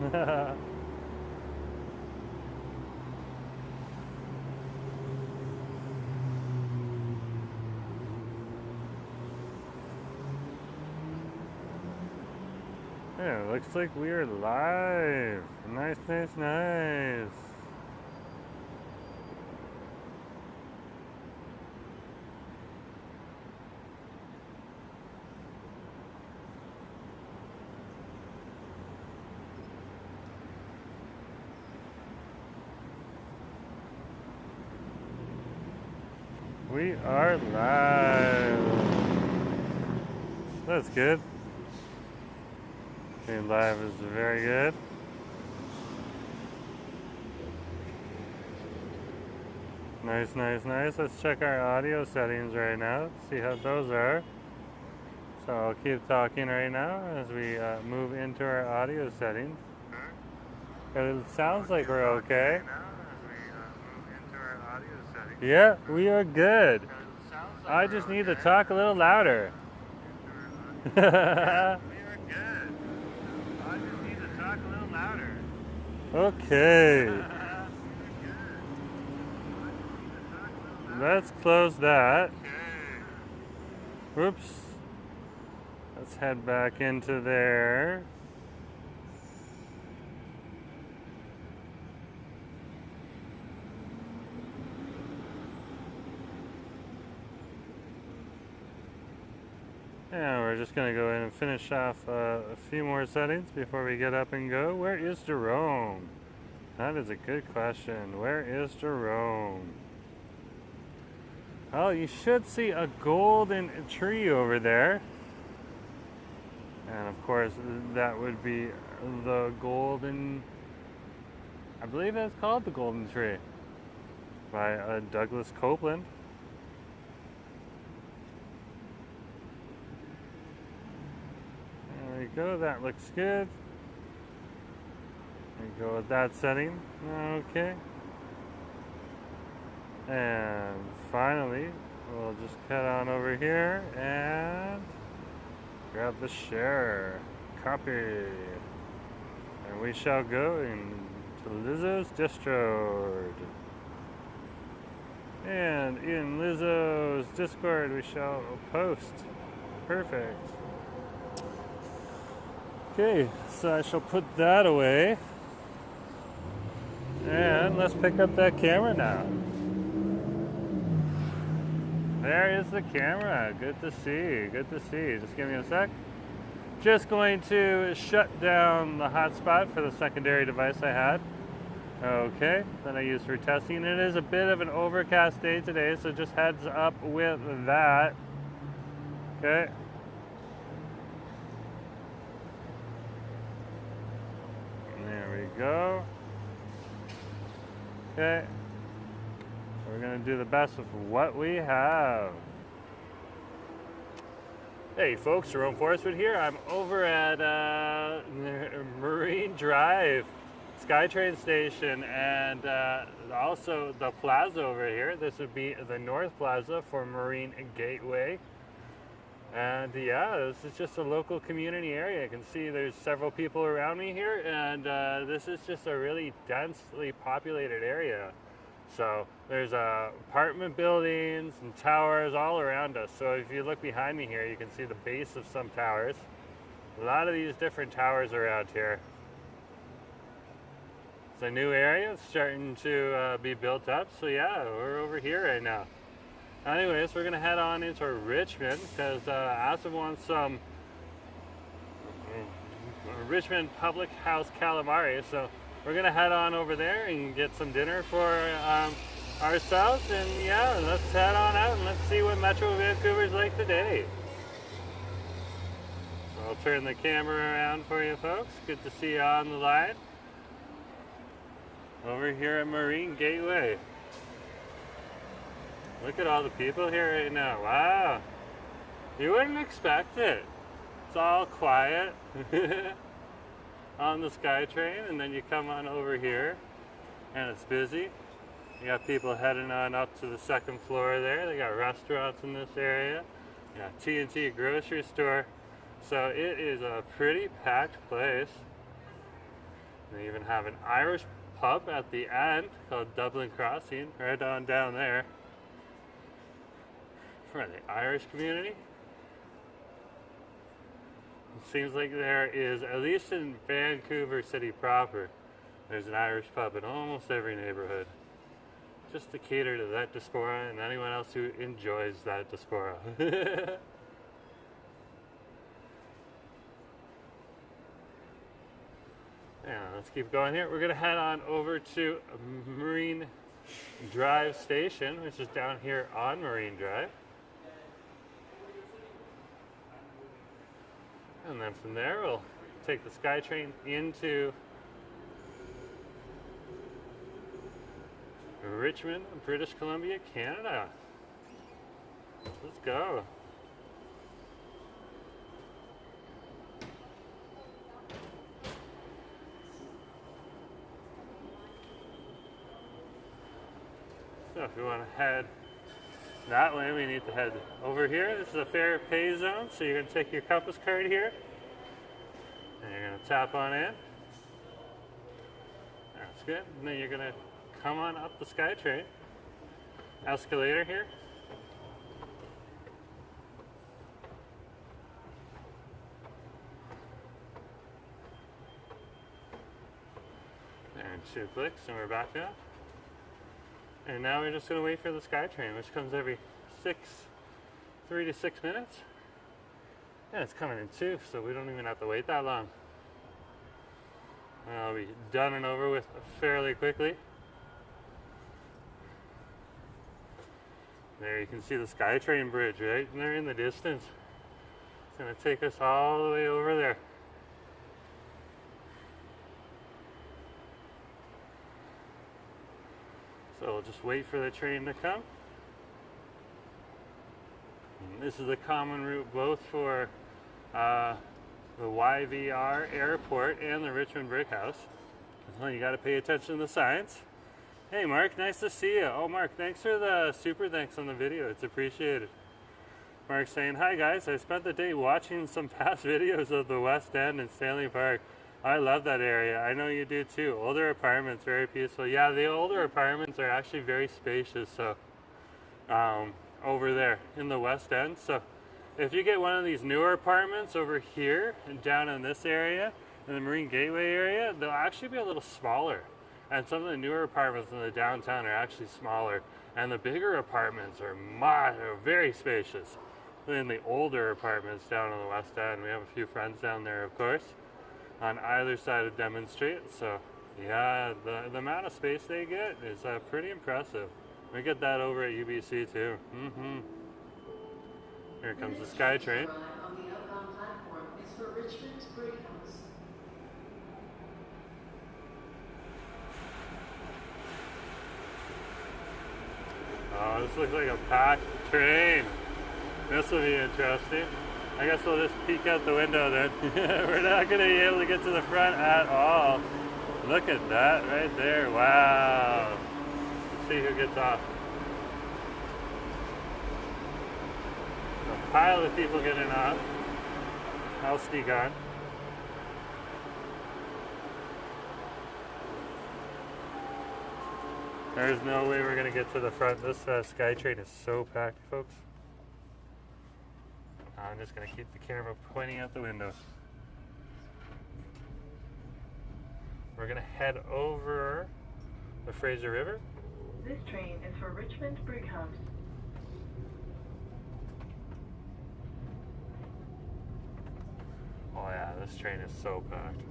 Yeah, looks like we are live. Nice, nice, nice. We are live. That's good. Being live is very good. Nice, nice, nice. Let's check our audio settings right now. See how those are. So I'll keep talking right now as we move into our audio settings. It sounds like we're okay. Yeah, we are good. I just need to talk a little louder. We are good. I just need to talk a little louder. Okay. Let's close that. Oops. Let's head back into there. And we're just going to go in and finish off a few more settings before we get up and go. Where is Jerome? That is a good question. Where is Jerome? Oh, you should see a golden tree over there. And of course, that would be the golden, I believe it's called the Golden Tree by Douglas Copeland. There we go, that looks good. We go with that setting. Okay. And finally, we'll just head on over here and grab the share, copy, and we shall go into Lizzo's Discord. And in Lizzo's Discord, we shall post. Perfect. Okay, so I shall put that away. And let's pick up that camera now. There is the camera. Good to see. Good to see. Just give me a sec. Just going to shut down the hotspot for the secondary device I had. Okay, that I use for testing. It is a bit of an overcast day today, so just heads up with that. Okay. There we go. Okay. We're going to do the best with what we have. Hey folks, Jerome Forestwood here. I'm over at Marine Drive, SkyTrain station, and also the plaza over here. This would be the North Plaza for Marine Gateway. And yeah, this is just a local community area. You can see there's several people around me here, and this is just a really densely populated area. So there's apartment buildings and towers all around us. So if you look behind me here, you can see the base of some towers. A lot of these different towers around here. It's a new area. It's starting to be built up. So yeah, we're over here right now. Anyways, we're going to head on into Richmond because Asa wants some Richmond Public House calamari. So we're going to head on over there and get some dinner for ourselves. And yeah, let's head on out and let's see what Metro Vancouver's like today. So I'll turn the camera around for you folks. Good to see you on the line. Over here at Marine Gateway. Look at all the people here right now. Wow. You wouldn't expect it. It's all quiet on the SkyTrain, and then you come on over here and it's busy. You got people heading on up to the second floor there. They got restaurants in this area. You got T&T grocery store. So it is a pretty packed place. They even have an Irish pub at the end called Dublin Crossing, right on down there for the Irish community. It seems like there is, at least in Vancouver City proper, there's an Irish pub in almost every neighborhood, just to cater to that diaspora and anyone else who enjoys that diaspora. Yeah, let's keep going here. We're going to head on over to Marine Drive Station, which is down here on Marine Drive. And then from there, we'll take the SkyTrain into Richmond, British Columbia, Canada. Let's go. So if you want to head that way, we need to head over here. This is a fare pay zone, so you're going to take your compass card here, and you're going to tap on in. That's good. And then you're going to come on up the SkyTrain escalator here. And 2 clicks, and we're back up. And now we're just going to wait for the SkyTrain, which comes every 3 to 6 minutes. And it's coming in 2, so we don't even have to wait that long. And I'll be done and over with fairly quickly. There you can see the SkyTrain bridge right there in the distance. It's going to take us all the way over there. So we'll just wait for the train to come. And this is a common route both for the YVR Airport and the Richmond Brick House. So you got to pay attention to the signs. Hey Mark, nice to see you. Oh Mark, thanks for the super thanks on the video. It's appreciated. Mark saying, hi guys, I spent the day watching some past videos of the West End and Stanley Park. I love that area. I know you do too. Older apartments, very peaceful. Yeah, the older apartments are actually very spacious. So over there in the West End. So if you get one of these newer apartments over here and down in this area, in the Marine Gateway area, they'll actually be a little smaller. And some of the newer apartments in the downtown are actually smaller. And the bigger apartments are very spacious than the older apartments down on the West End. We have a few friends down there, of course, on either side of Demon Street. So yeah, the amount of space they get is pretty impressive. We get that over at UBC too. Here comes the SkyTrain. On the outbound platform is for Richmond Brick House. Oh, this looks like a packed train. This will be interesting. I guess we'll just peek out the window then. We're not going to be able to get to the front at all. Look at that right there. Wow. Let's see who gets off. A pile of people getting off. I'll sneak on. There's no way we're going to get to the front. This SkyTrain is so packed, folks. I'm just going to keep the camera pointing out the window. We're going to head over the Fraser River. This train is for Richmond Brick House. Oh yeah, this train is so packed.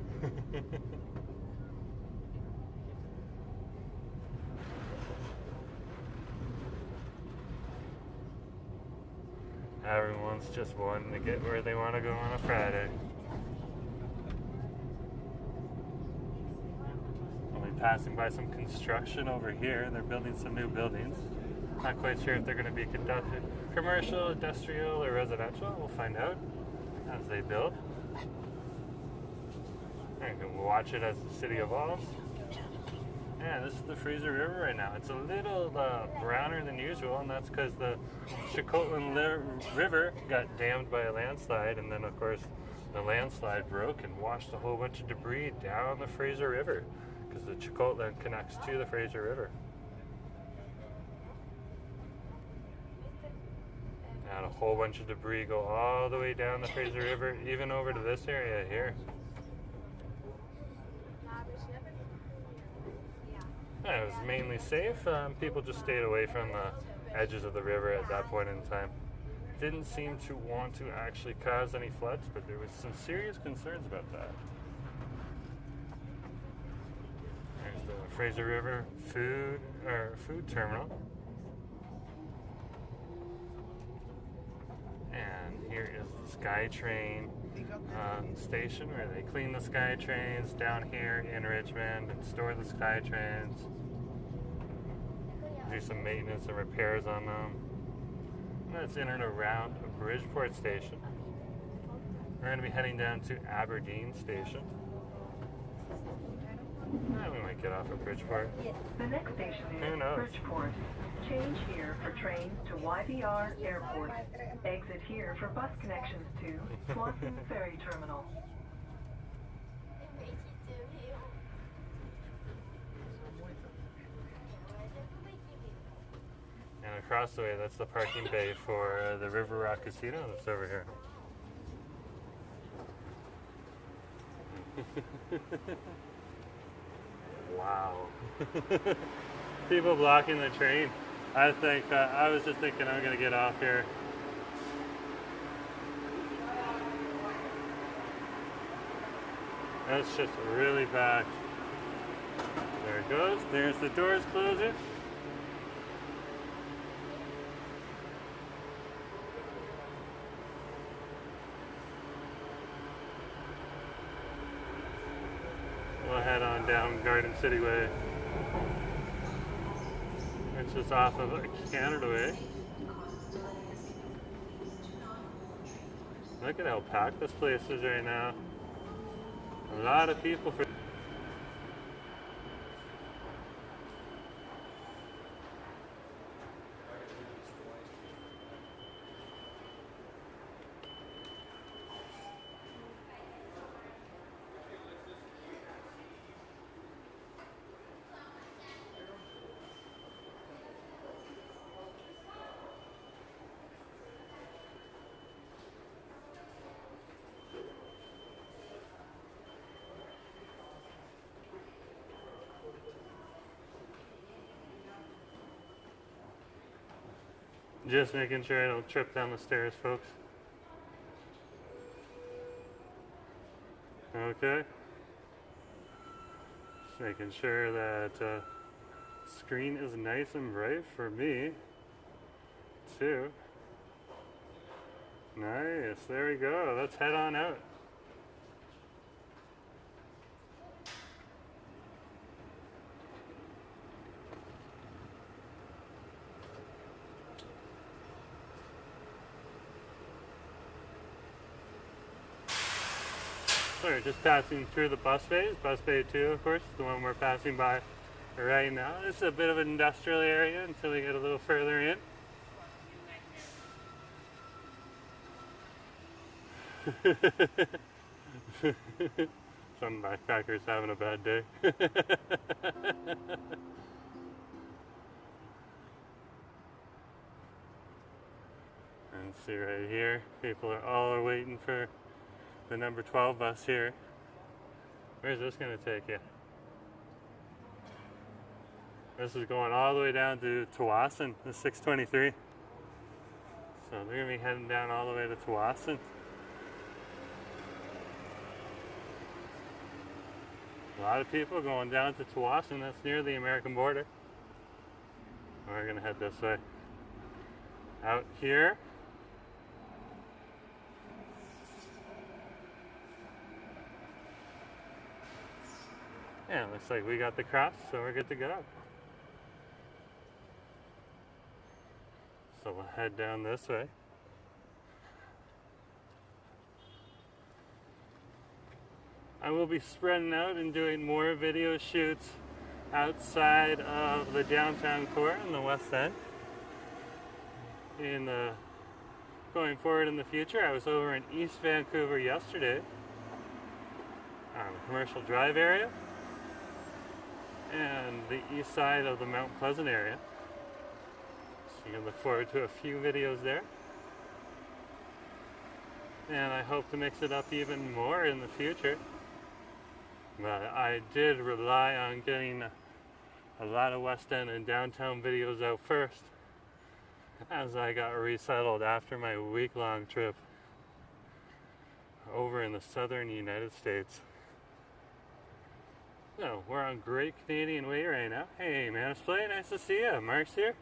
Everyone's just wanting to get where they want to go on a Friday. We'll be passing by some construction over here. They're building some new buildings. Not quite sure if they're going to be conducted commercial, industrial, or residential. We'll find out as they build. And we'll watch it as the city evolves. Yeah, this is the Fraser River right now. It's a little browner than usual, and that's because the Chicotlin River got dammed by a landslide, and then of course The landslide broke and washed a whole bunch of debris down the Fraser River because the Chilcotin connects to the Fraser River. And a whole bunch of debris go all the way down the Fraser River, even over to this area here. Yeah, it was mainly safe. People just stayed away from the edges of the river at that point in time. Didn't seem to want to actually cause any floods, but there was some serious concerns about that. There's the Fraser River food terminal. And here is the SkyTrain station where they clean the SkyTrains down here in Richmond and store the SkyTrains. Do some maintenance and repairs on them. That's in and around Bridgeport station. We're going to be heading down to Aberdeen station. We might get off at Bridgeport. The next station Who is knows? Bridgeport. Change here for trains to YVR Airport. Exit here for bus connections to Swanson Ferry Terminal. And across the way, that's the parking bay for the River Rock Casino that's over here. Wow. People blocking the train. I think, I was just thinking I'm going to get off here. That's just really packed. There it goes. There's the doors closing. We'll head on down Garden City Way. It's just off of Canada Way. Look at how packed this place is right now. A lot of people for just making sure I don't trip down the stairs, folks. Okay. Just making sure that screen is nice and bright for me, too. Nice, there we go. Let's head on out. So we're just passing through the bus bays. Bus bay 2, of course, the one we're passing by right now. This is a bit of an industrial area until we get a little further in. Some backpackers having a bad day. And see right here, people are all waiting for the number 12 bus here. Where's this going to take you? This is going all the way down to Tsawwassen, the 623. So they're going to be heading down all the way to Tsawwassen. A lot of people going down to Tsawwassen, that's near the American border. We're going to head this way. Out here. Yeah, looks like we got the cross, so we're good to go. So we'll head down this way. I will be spreading out and doing more video shoots outside of the downtown core in the West End, in the going forward in the future. I was over in East Vancouver yesterday on the Commercial Drive area and the east side of the Mount Pleasant area. So you can look forward to a few videos there. And I hope to mix it up even more in the future. But I did rely on getting a lot of West End and downtown videos out first as I got resettled after my week-long trip over in the southern United States. So, we're on Great Canadian Way right now. Hey, Manasplay, nice to see you. Mark's here.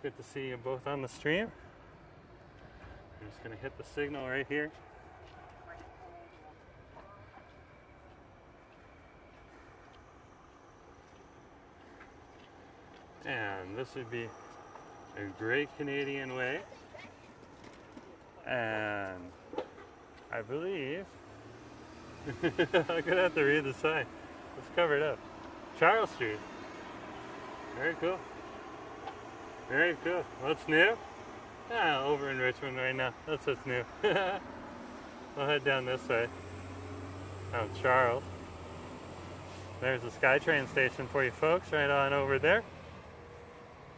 Good to see you both on the stream. I'm just going to hit the signal right here. And this would be a Great Canadian Way. And I believe I'm gonna have to read the sign. It's covered up. Charles Street. Very cool. Very cool. What's new? Ah, over in Richmond right now. That's what's new. We'll head down this way. Oh, Charles. There's the SkyTrain station for you folks, right on over there.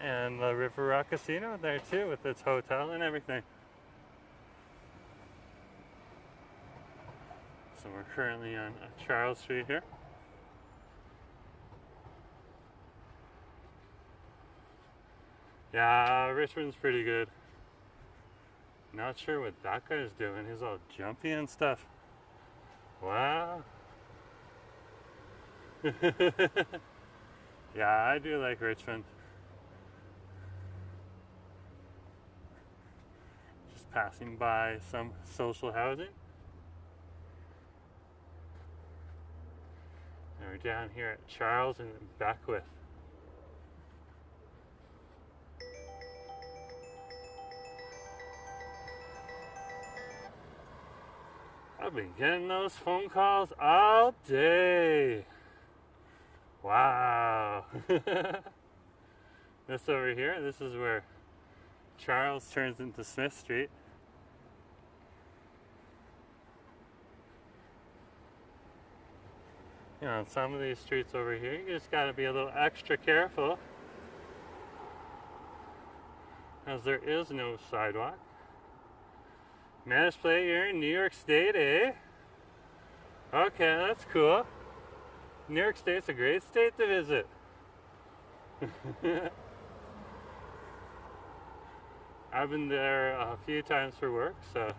And the River Rock Casino there too, with its hotel and everything. So we're currently on Charles Street here. Yeah, Richmond's pretty good. Not sure what that guy's doing. He's all jumpy and stuff. Wow. Yeah, I do like Richmond. Just passing by some social housing. And we're down here at Charles and Beckwith. I've been getting those phone calls all day. Wow. This over here, this is where Charles turns into Smith Street. You know, on some of these streets over here, you just gotta be a little extra careful, as there is no sidewalk. Manasplay, you're in New York State, eh? Okay, that's cool. New York State's a great state to visit. I've been there a few times for work, so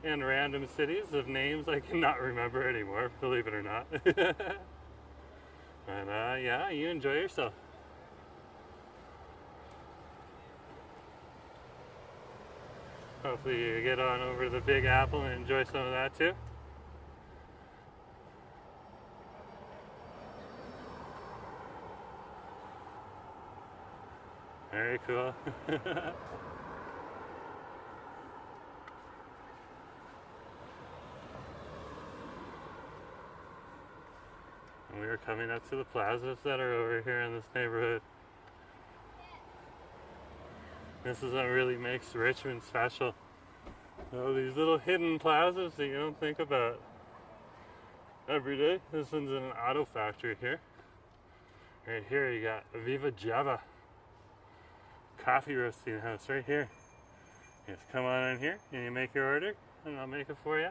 in random cities of names I cannot remember anymore, believe it or not. And yeah, you enjoy yourself. Hopefully you get on over to the Big Apple and enjoy some of that too. Very cool. And we are coming up to the plazas that are over here in this neighborhood. This is what really makes Richmond special. Oh, these little hidden plazas that you don't think about every day. This one's in an auto factory here. Right here you got Viva Java coffee roasting house right here. You just come on in here and you make your order and I'll make it for you.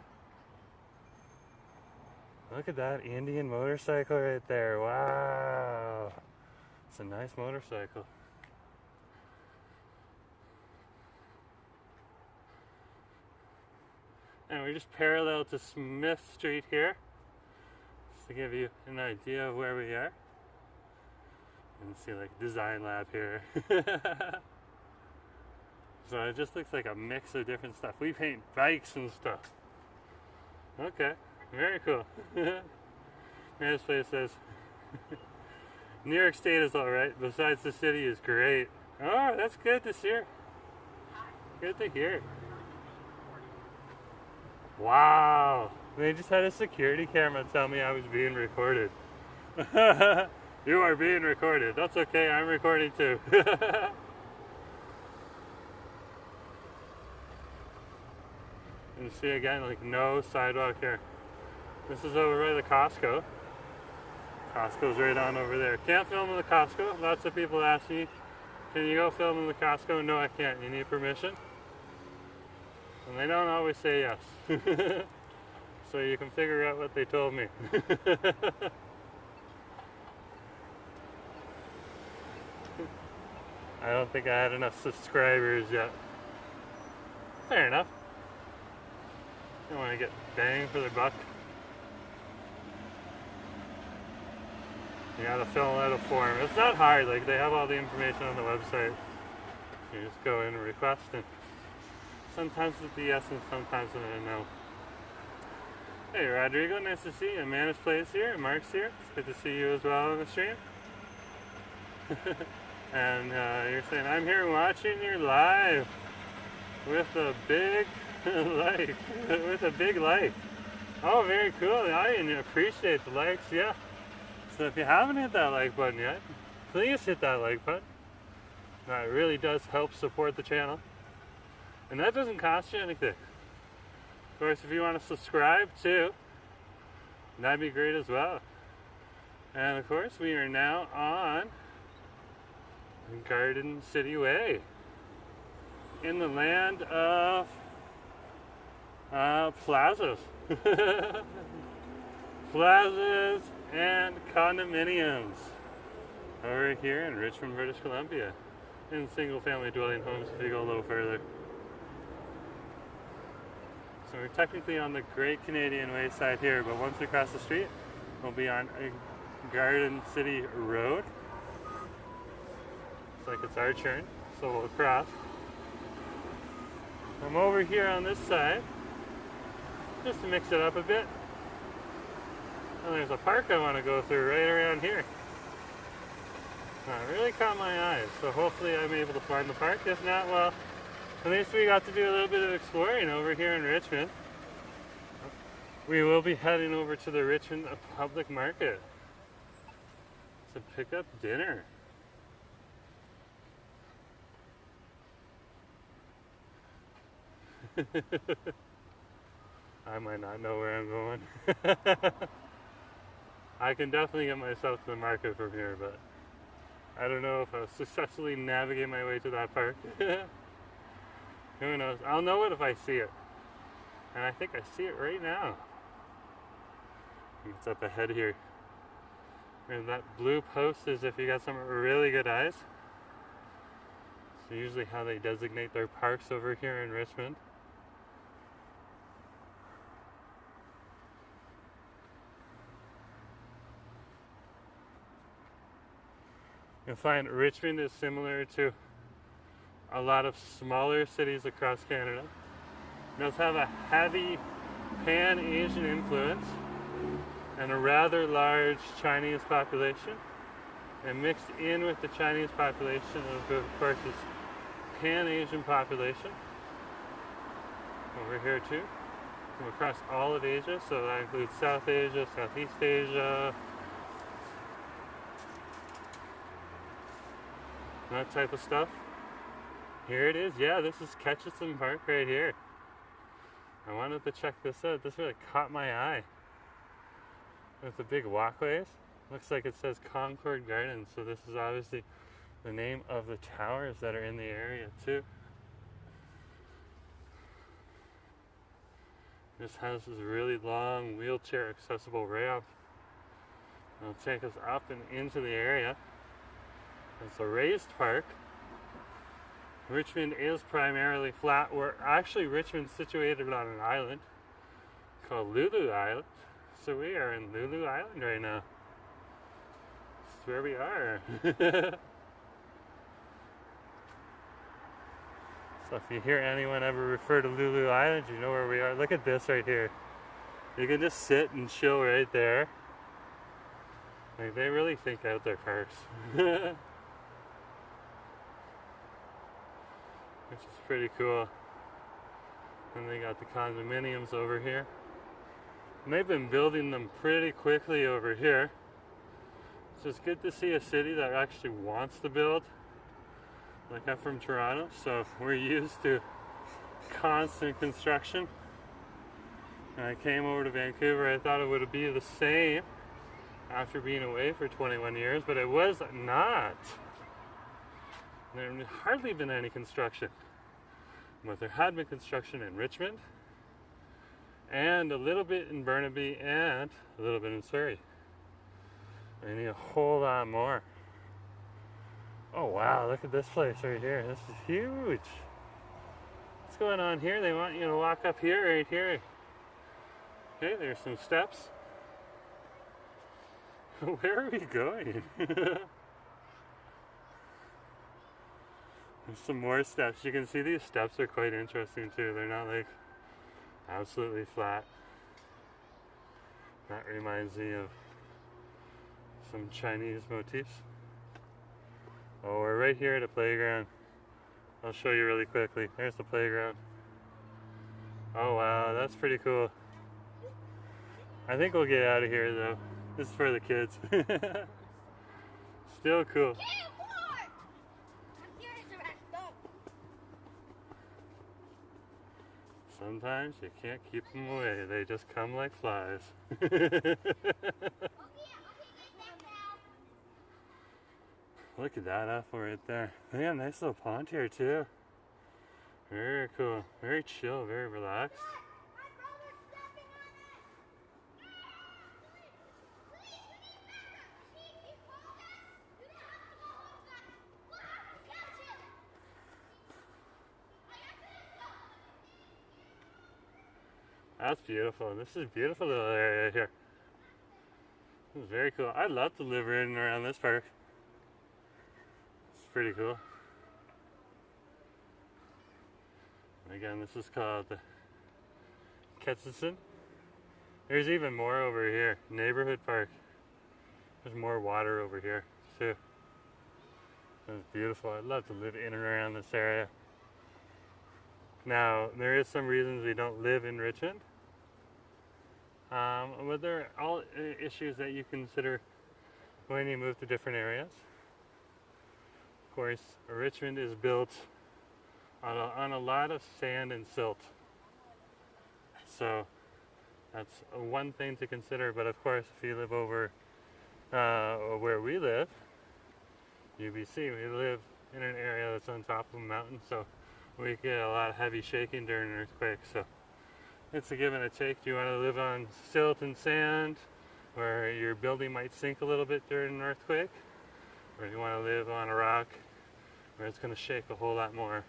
Look at that Indian motorcycle right there. Wow. It's a nice motorcycle. And we're just parallel to Smith Street here, just to give you an idea of where we are. You can see like Design Lab here. So it just looks like a mix of different stuff. We paint bikes and stuff. Okay, very cool. This place says, New York State is alright, besides the city is great. Oh, that's good to hear. Good to hear. Wow, they just had a security camera tell me I was being recorded. You are being recorded. That's okay, I'm recording too. You can see again, like no sidewalk here. This is over by the Costco. Costco's right on over there. Can't film in the Costco. Lots of people ask me, can you go film in the Costco? No, I can't. You need permission. And they don't always say yes. So you can figure out what they told me. I don't think I had enough subscribers yet. Fair enough. Don't want to get bang for their buck. You gotta fill out a form. It's not hard, like they have all the information on the website. You just go in and request, and sometimes it's a yes and sometimes it's a no. Hey Rodrigo, nice to see you. Manus Plays here, Mark's here. It's good to see you as well on the stream. And you're saying, I'm here watching your live with a big like. With a big like. Oh, very cool. I appreciate the likes, yeah. So if you haven't hit that like button yet, please hit that like button. That really does help support the channel. And that doesn't cost you anything. Of course, if you want to subscribe too, that'd be great as well. And of course, we are now on Garden City Way in the land of plazas. Plazas and condominiums over here in Richmond, British Columbia, in single family dwelling homes if you go a little further. So we're technically on the Great Canadian Way side here, but once we cross the street, we'll be on a Garden City Road. It's like it's our turn, so we'll cross. I'm over here on this side, just to mix it up a bit. And there's a park I want to go through right around here. It really caught my eye, so hopefully I'm able to find the park. If not, well, at least we got to do a little bit of exploring over here in Richmond. We will be heading over to the Richmond Public Market to pick up dinner. I might not know where I'm going. I can definitely get myself to the market from here, but I don't know if I'll successfully navigate my way to that park. Who knows? I'll know it if I see it. And I think I see it right now. It's up ahead here. And that blue post is if you got some really good eyes. It's usually how they designate their parks over here in Richmond. You'll find Richmond is similar to a lot of smaller cities across Canada. It does have a heavy Pan-Asian influence and a rather large Chinese population. And mixed in with the Chinese population, of course, is Pan-Asian population over here too, from across all of Asia. So that includes South Asia, Southeast Asia, that type of stuff. Here it is. Yeah, this is Ketchison Park right here. I wanted to check this out. This really caught my eye. With the big walkways. Looks like it says Concord Gardens, so this is obviously the name of the towers that are in the area too. This has this really long wheelchair accessible ramp. It'll take us up and into the area. It's a raised park. Richmond is primarily flat. Richmond's situated on an island called Lulu Island. So we are in Lulu Island right now. This is where we are. So if you hear anyone ever refer to Lulu Island, you know where we are. Look at this right here. You can just sit and chill right there. Like, they really think out their parks. Which is pretty cool. And they got the condominiums over here. And they've been building them pretty quickly over here. So it's good to see a city that actually wants to build. Like I'm from Toronto, so we're used to constant construction. When I came over to Vancouver, I thought it would be the same after being away for 21 years, but it was not. There had hardly been any construction. But there had been construction in Richmond, and a little bit in Burnaby, and a little bit in Surrey. I need a whole lot more. Oh wow, look at this place right here. This is huge. What's going on here? They want you to walk up here, right here. Okay, there's some steps. Where are we going? There's some more steps. You can see these steps are quite interesting too. They're not like absolutely flat. That reminds me of some Chinese motifs. Oh, we're right here at a playground. I'll show you really quickly. There's the playground. Oh wow, that's pretty cool. I think we'll get out of here though. This is for the kids. Still cool. Sometimes you can't keep them away. They just come like flies. Look at that apple right there. They got a nice little pond here too. Very cool. Very chill, very relaxed. That's beautiful. This is a beautiful little area here. This is very cool. I'd love to live in and around this park. It's pretty cool. And again, this is called the Ketchison. There's even more over here. Neighborhood Park. There's more water over here too. It's beautiful. I'd love to live in and around this area. Now, there is some reasons we don't live in Richmond. But there are all issues that you consider when you move to different areas. Of course, Richmond is built on a lot of sand and silt. So, that's one thing to consider. But of course, if you live over where we live, UBC, we live in an area that's on top of a mountain. So, we get a lot of heavy shaking during an earthquake, so it's a give and a take. Do you want to live on silt and sand, where your building might sink a little bit during an earthquake? Or do you want to live on a rock, where it's going to shake a whole lot more?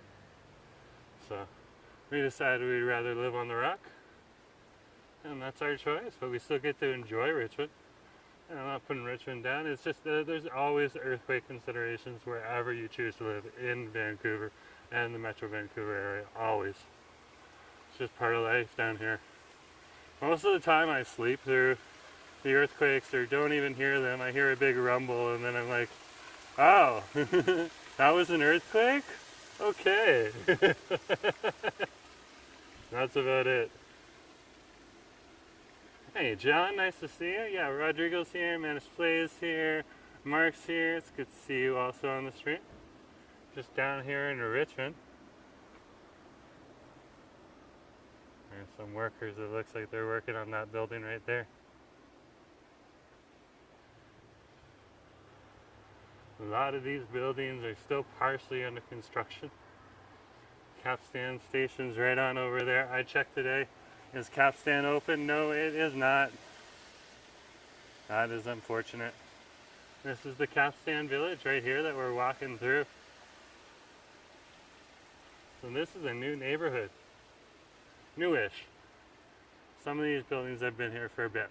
So we decided we'd rather live on the rock, and that's our choice, but we still get to enjoy Richmond. And I'm not putting Richmond down, it's just there's always earthquake considerations wherever you choose to live in Vancouver and the Metro Vancouver area, always. It's just part of life down here. Most of the time I sleep through the earthquakes or don't even hear them. I hear a big rumble and then I'm like, oh, that was an earthquake? Okay. That's about it. Hey John, nice to see you. Yeah, Rodrigo's here, Managed Plays here, Mark's here. It's good to see you also on the stream. Just down here in Richmond. There's some workers. It looks like they're working on that building right there. A lot of these buildings are still partially under construction. Capstan station's right on over there. I checked today. Is Capstan open? No, it is not. That is unfortunate. This is the Capstan village right here that we're walking through. So this is a new neighborhood. Newish. Some of these buildings have been here for a bit.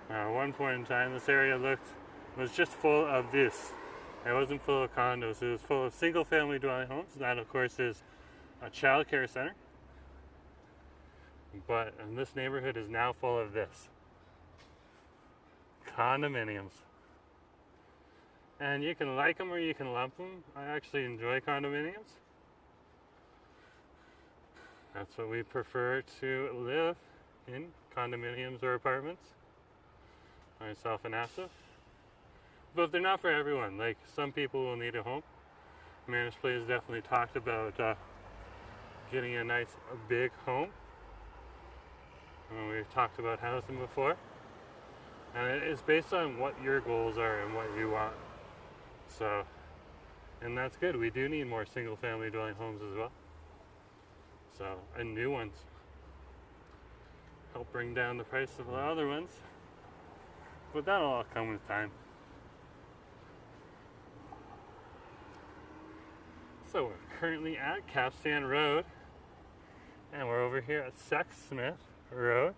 At one point in time, this area was just full of this. It wasn't full of condos. It was full of single-family dwelling homes. That, of course, is a child care center. But this neighborhood is now full of this. Condominiums. And you can like them or you can lump them. I actually enjoy condominiums. That's what we prefer to live in, condominiums or apartments. Myself and Asa. but they're not for everyone. Like, some people will need a home. Managed Place definitely talked about getting a nice big home. We've talked about housing before, and it's based on what your goals are and what you want. So, and that's good. We do need more single family dwelling homes as well. So, and new ones. Help bring down the price of the other ones. But that'll all come with time. So we're currently at Capstan Road, and we're over here at Sexsmith Road.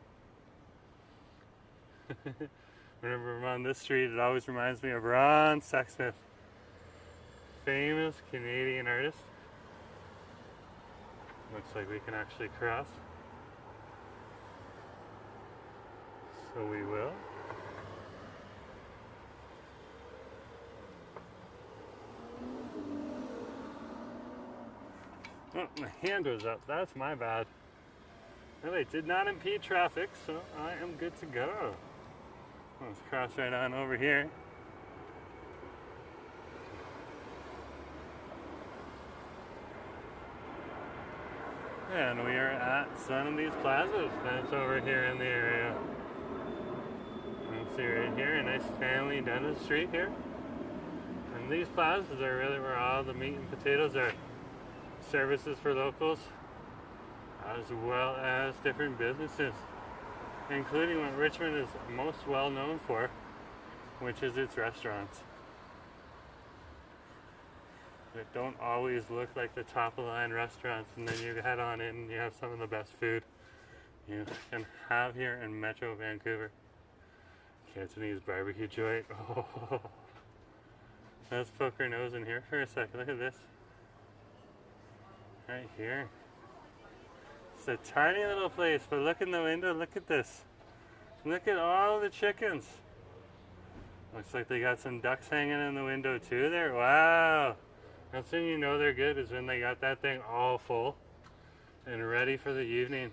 Whenever I'm on this street, it always reminds me of Ron Sexsmith, famous Canadian artist. Looks like we can actually cross. So we will. Oh, my hand was up. That's my bad. Well, it did not impede traffic, so I am good to go. Let's cross right on over here. And we are at some of these plazas that's over here in the area. You can see right here, a nice family dentistry here. And these plazas are really where all the meat and potatoes are. Services for locals, as well as different businesses, including what Richmond is most well known for, which is its restaurants. That don't always look like the top of the line restaurants, and then you head on in and you have some of the best food you can have here in Metro Vancouver. Cantonese barbecue joint. Oh, let's poke our nose in here for a second. Look at this. Right here. It's a tiny little place, but look in the window, look at this. Look at all the chickens. Looks like they got some ducks hanging in the window too there. Wow. That's when you know they're good, is when they got that thing all full and ready for the evening.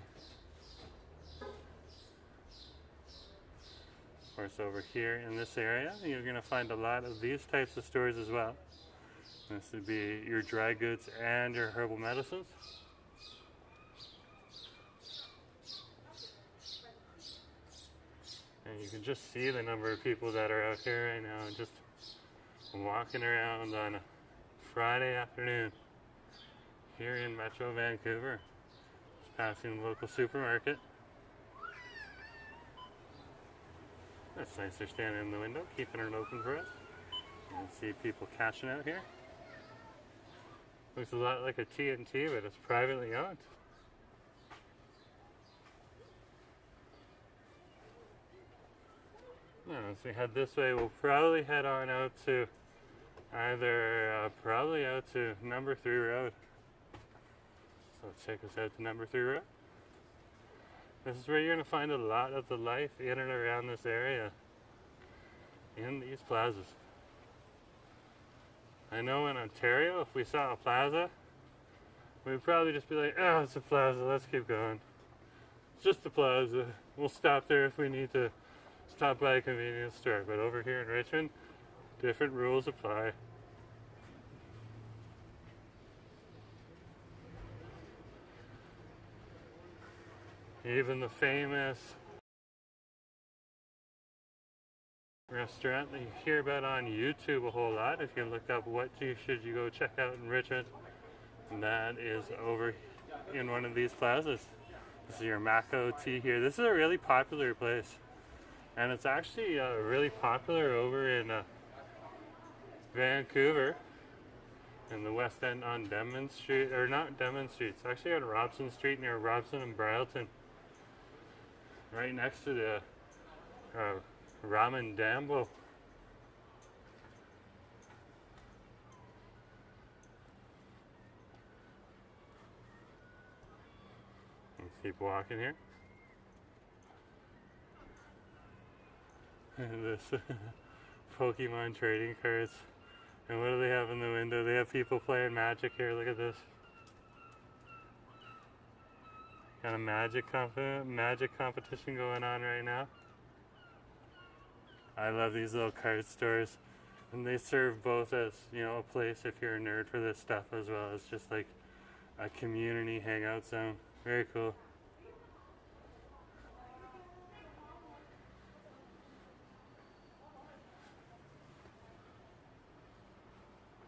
Of course, over here in this area, you're going to find a lot of these types of stores as well. This would be your dry goods and your herbal medicines. And you can just see the number of people that are out here right now, just walking around on a Friday afternoon here in Metro Vancouver. Just passing the local supermarket. That's nice, they're standing in the window, keeping it open for us. You can see people cashing out here. Looks a lot like a T&T, but it's privately owned. Now, as we head this way, we'll probably head on out to either, probably out to number 3 Road. So let's take us out to number 3 Road. This is where you're going to find a lot of the life in and around this area, in these plazas. I know in Ontario, if we saw a plaza, we'd probably just be like, oh, it's a plaza, let's keep going. It's just a plaza. We'll stop there if we need to stop by a convenience store. But over here in Richmond, different rules apply. Even the famous restaurant that you hear about on YouTube a whole lot, if you look up what should you go check out in Richmond, and that is over in one of these plazas. This is your Mako Tea here. This is a really popular place, and it's actually really popular over in Vancouver, in the West End on Denman Street, or not Denman Street, it's actually on Robson Street near Robson and Bryleton, right next to the Ramen Dambo. Let's keep walking here. And this Pokemon trading cards. And what do they have in the window? They have people playing Magic here. Look at this. Got a magic competition going on right now. I love these little card stores. And they serve both as, you know, a place if you're a nerd for this stuff, as well as just like a community hangout zone. Very cool.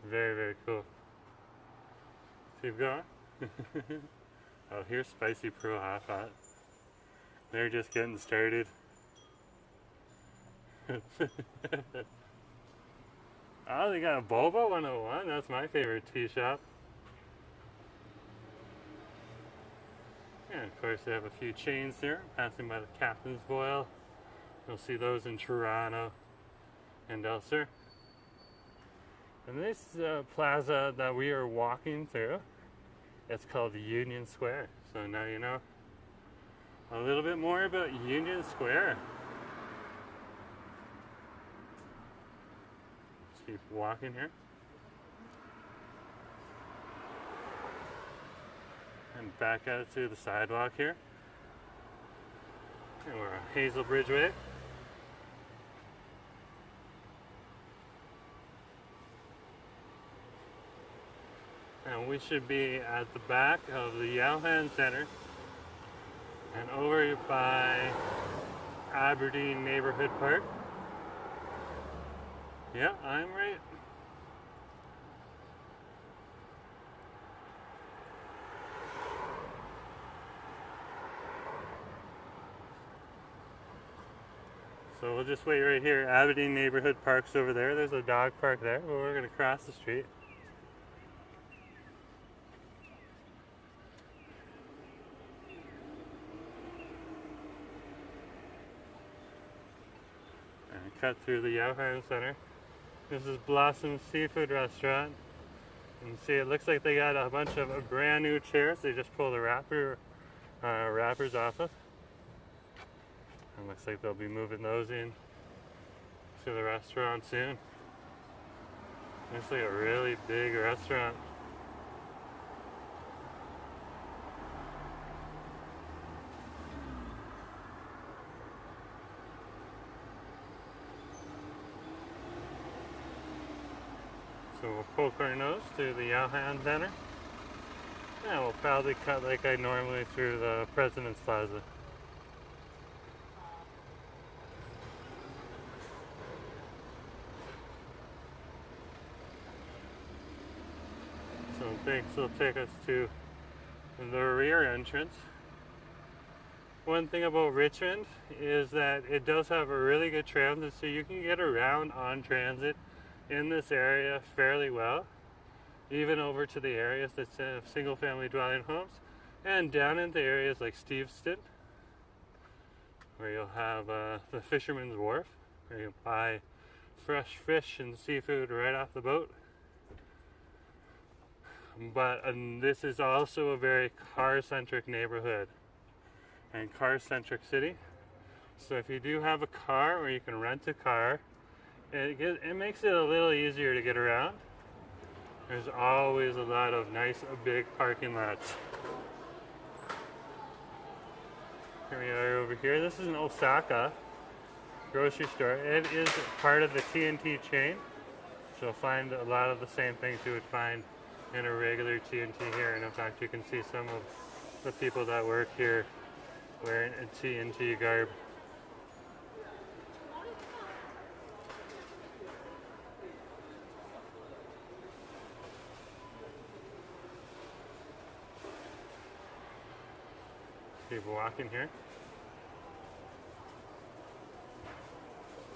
Very, very cool. Keep going. Oh, here's Spicy Pro Hot Hot. They're just getting started. Oh, they got a Boba 101. That's my favorite tea shop. And of course they have a few chains there, passing by the Captain's Boil. You'll see those in Toronto and elsewhere. And this plaza that we are walking through, it's called Union Square. So now you know a little bit more about Union Square. Let's keep walking here. And back out to the sidewalk here. And we're on Hazel Bridgeway. And we should be at the back of the Yalhan Center and over by Aberdeen Neighborhood Park. Yeah, I'm right. So we'll just wait right here. Aberdeen Neighborhood Park's over there. There's a dog park there, but we're going to cross the street. And cut through the Yalhan Center. This is Blossom Seafood Restaurant. You can see it looks like they got a bunch of brand new chairs. They just pulled the wrappers off of. And looks like they'll be moving those in to the restaurant soon. Looks like a really big restaurant. So we'll poke our nose through the Yalhan Center. And we'll probably cut like I normally through the President's Plaza. So this will take us to the rear entrance. One thing about Richmond is that it does have a really good transit, so you can get around on transit in this area fairly well, even over to the areas that have single family dwelling homes and down into areas like Steveston, where you'll have the Fisherman's Wharf, where you'll buy fresh fish and seafood right off the boat. But this is also a very car-centric neighborhood and car-centric city. So if you do have a car, or you can rent a car, it makes it a little easier to get around. There's always a lot of nice big parking lots. Here we are over here. This is an Osaka grocery store. It is part of the T&T chain. So you'll find a lot of the same things you would find in a regular T&T here. And in fact, you can see some of the people that work here wearing a T&T garb. Keep walking here.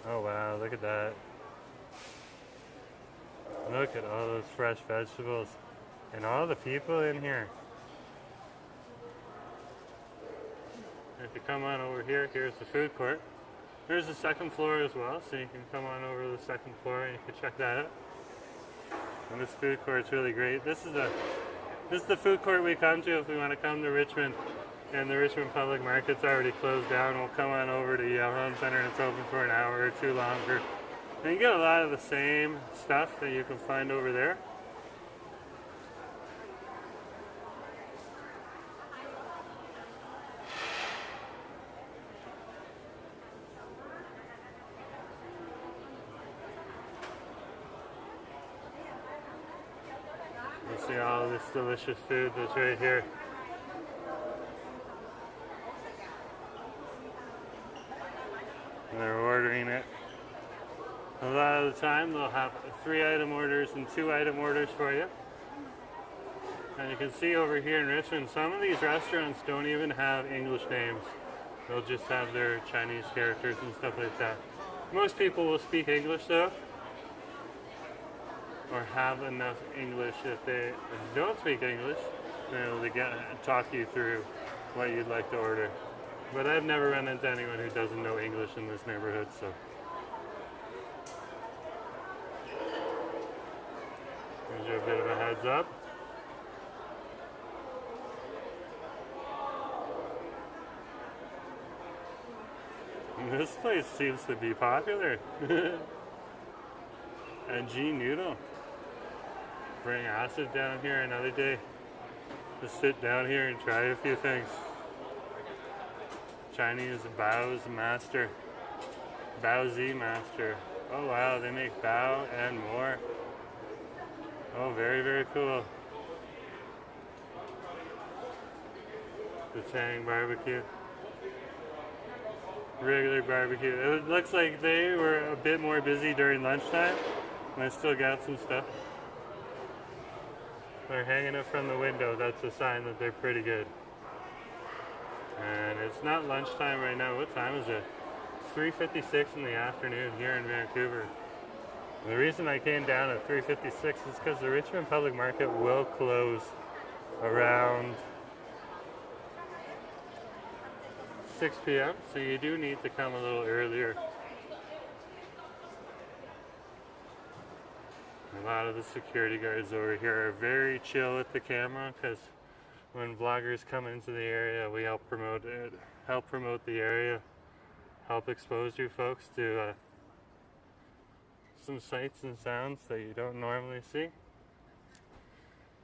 Oh wow, look at that. Look at all those fresh vegetables and all the people in here. If you come on over here, here's the food court. There's the second floor as well, so you can come on over to the second floor and you can check that out. And this food court's really great. This is the food court we come to if we want to come to Richmond. And the Richmond Public Market's already closed down. We'll come on over to Yalhan Center and it's open for an hour or two longer. And you get a lot of the same stuff that you can find over there. at all this delicious food that's right here. And they're ordering it. A lot of the time they'll have 3-item orders and 2-item orders for you. And you can see over here in Richmond, some of these restaurants don't even have English names. They'll just have their Chinese characters and stuff like that. Most people will speak English though, or have enough English. If they don't speak English, they're able to talk you through what you'd like to order. But I've never run into anyone who doesn't know English in this neighborhood, so. Here's you a bit of a heads up. This place seems to be popular. A G noodle. Bring acid down here another day. Just sit down here and try a few things. Chinese Bao's Master. Baozi Master. Oh wow, they make Bao and more. Oh, very, very cool. The Tang barbecue. Regular barbecue. It looks like they were a bit more busy during lunchtime, and I still got some stuff. They're hanging it from the window. That's a sign that they're pretty good. And it's not lunchtime right now. What time is it? It's 3:56 in the afternoon here in Vancouver. And the reason I came down at 3:56 is because the Richmond Public Market will close around 6 p.m. So you do need to come a little earlier. A lot of the security guards over here are very chill with the camera, because when vloggers come into the area, we help promote it, help promote the area, help expose you folks to some sights and sounds that you don't normally see,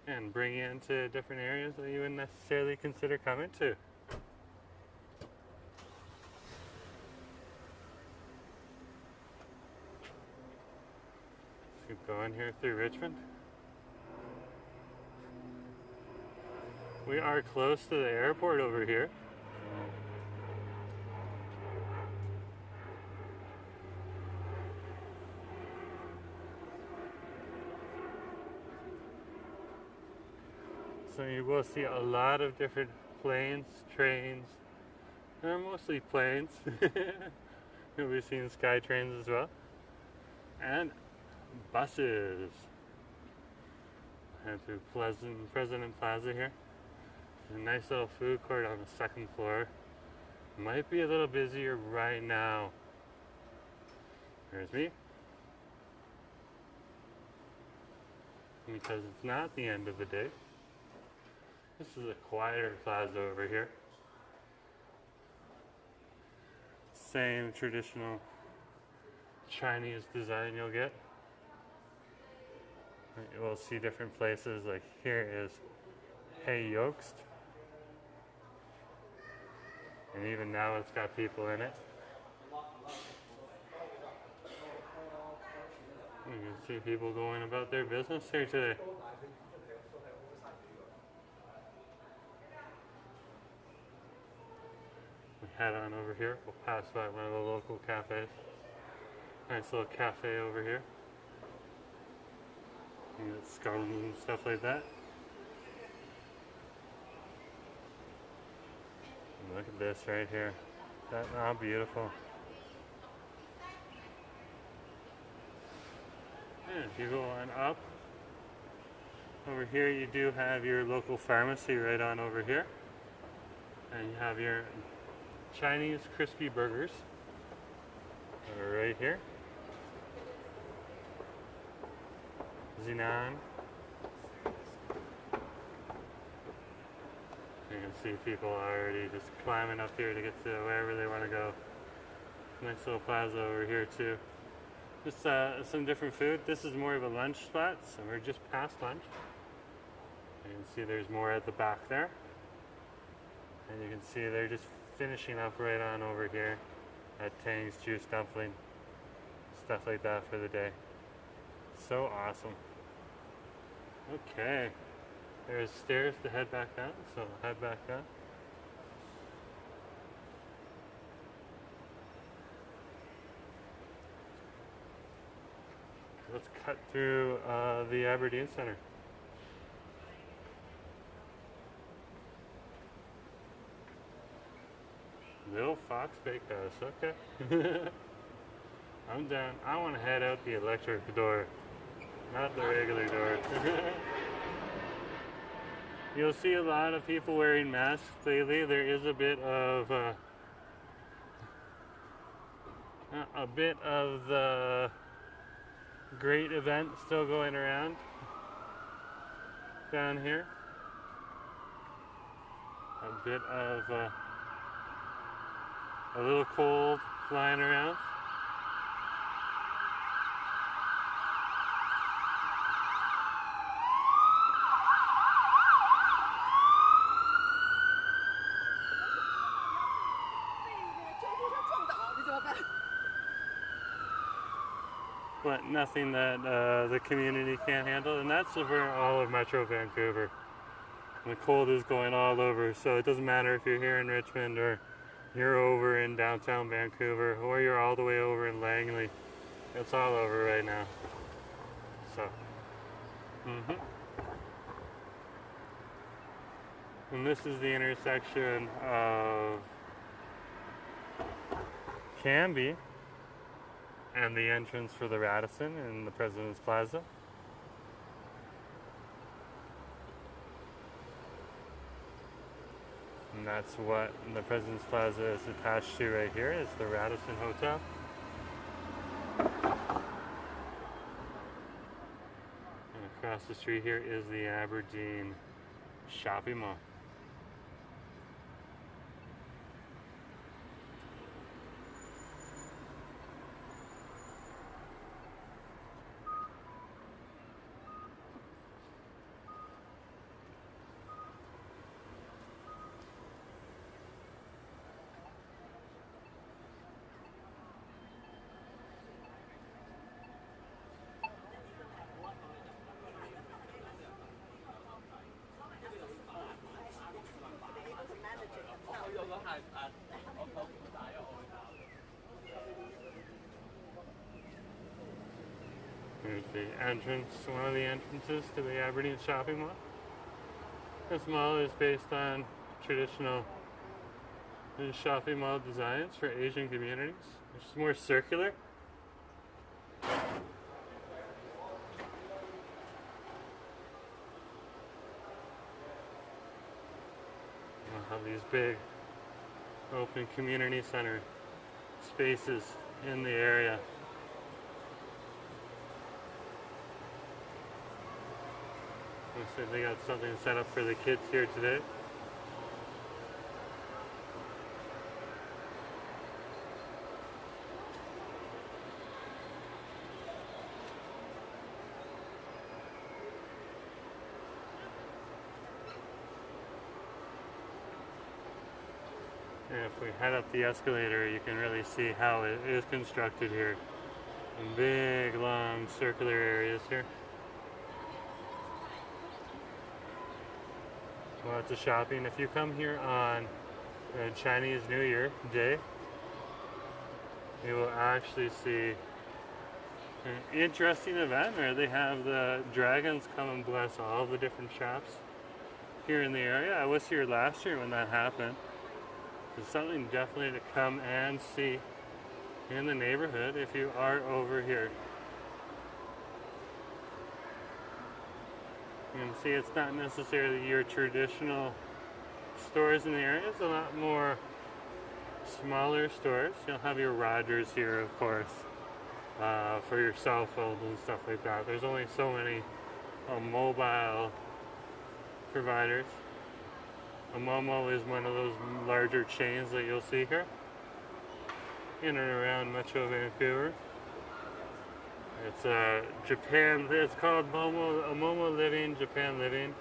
and bring you into different areas that you wouldn't necessarily consider coming to. Keep going here through Richmond. We are close to the airport over here. So you will see a lot of different planes, trains, and mostly planes. You'll be seeing skytrains as well. And buses. Head through President Plaza here. A nice little food court on the second floor. Might be a little busier right now. There's me. Because it's not the end of the day. This is a quieter plaza over here. Same traditional Chinese design you'll get. You will see different places, like here is Hey Yokst. And even now it's got people in it. You can see people going about their business here today. We head on over here. We'll pass by one of the local cafes. Nice little cafe over here. You get scones and stuff like that. And look at this right here. That's how beautiful. And if you go on up, over here you do have your local pharmacy right on over here. And you have your Chinese crispy burgers right here. Zinan. You can see people already just climbing up here to get to wherever they want to go. Nice little plaza over here too. Just some different food. This is more of a lunch spot, so we're just past lunch. You can see there's more at the back there. And you can see they're just finishing up right on over here at Tang's Juice Dumpling. Stuff like that for the day. So awesome. Okay. There's stairs to head back down, so we'll head back down. Let's cut through the Aberdeen Centre. Little Fox Bakehouse, okay. I'm done. I want to head out the electric door, not the regular door. You'll see a lot of people wearing masks lately. There is a bit of the great event still going around down here. A bit of a little cold flying around. But nothing that the community can't handle, and that's for all of Metro Vancouver. The cold is going all over, so it doesn't matter if you're here in Richmond or you're over in downtown Vancouver or you're all the way over in Langley. It's all over right now. So, and this is the intersection of Cambie and the entrance for the Radisson in the President's Plaza. And that's what the President's Plaza is attached to right here, is the Radisson Hotel. And across the street here is the Aberdeen shopping mall. Here's the entrance, one of the entrances to the Aberdeen shopping mall. This mall is based on traditional shopping mall designs for Asian communities. It's more circular. We'll have these big open community center spaces in the area. Looks like they got something set up for the kids here today. And if we head up the escalator, you can really see how it is constructed here. Big, long, circular areas here. Lots of shopping. If you come here on Chinese New Year Day, you will actually see an interesting event where they have the dragons come and bless all the different shops here in the area. I was here last year when that happened. It's something definitely to come and see in the neighborhood if you are over here. You can see it's not necessarily your traditional stores in the area. It's a lot more smaller stores. You'll have your Rogers here, of course, for your cell phones and stuff like that. There's only so many mobile providers. A Momo is one of those larger chains that you'll see here in and around Metro Vancouver. It's Japan. It's called Momo Living, Japan Living,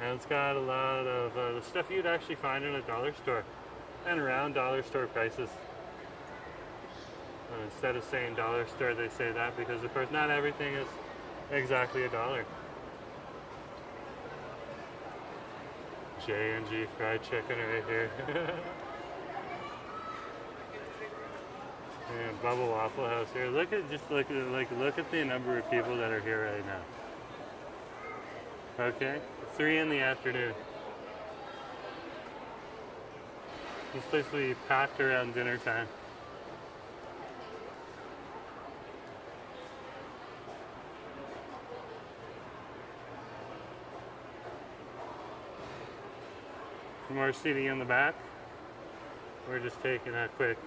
and it's got a lot of the stuff you'd actually find in a dollar store and around dollar store prices. Instead of saying dollar store, they say that because, of course, not everything is exactly a dollar. J&G fried chicken right here. And Bubble Waffle House here. Look at the number of people that are here right now. Okay, 3 in the afternoon. This place will be packed around dinner time. More seating in the back. We're just taking a quick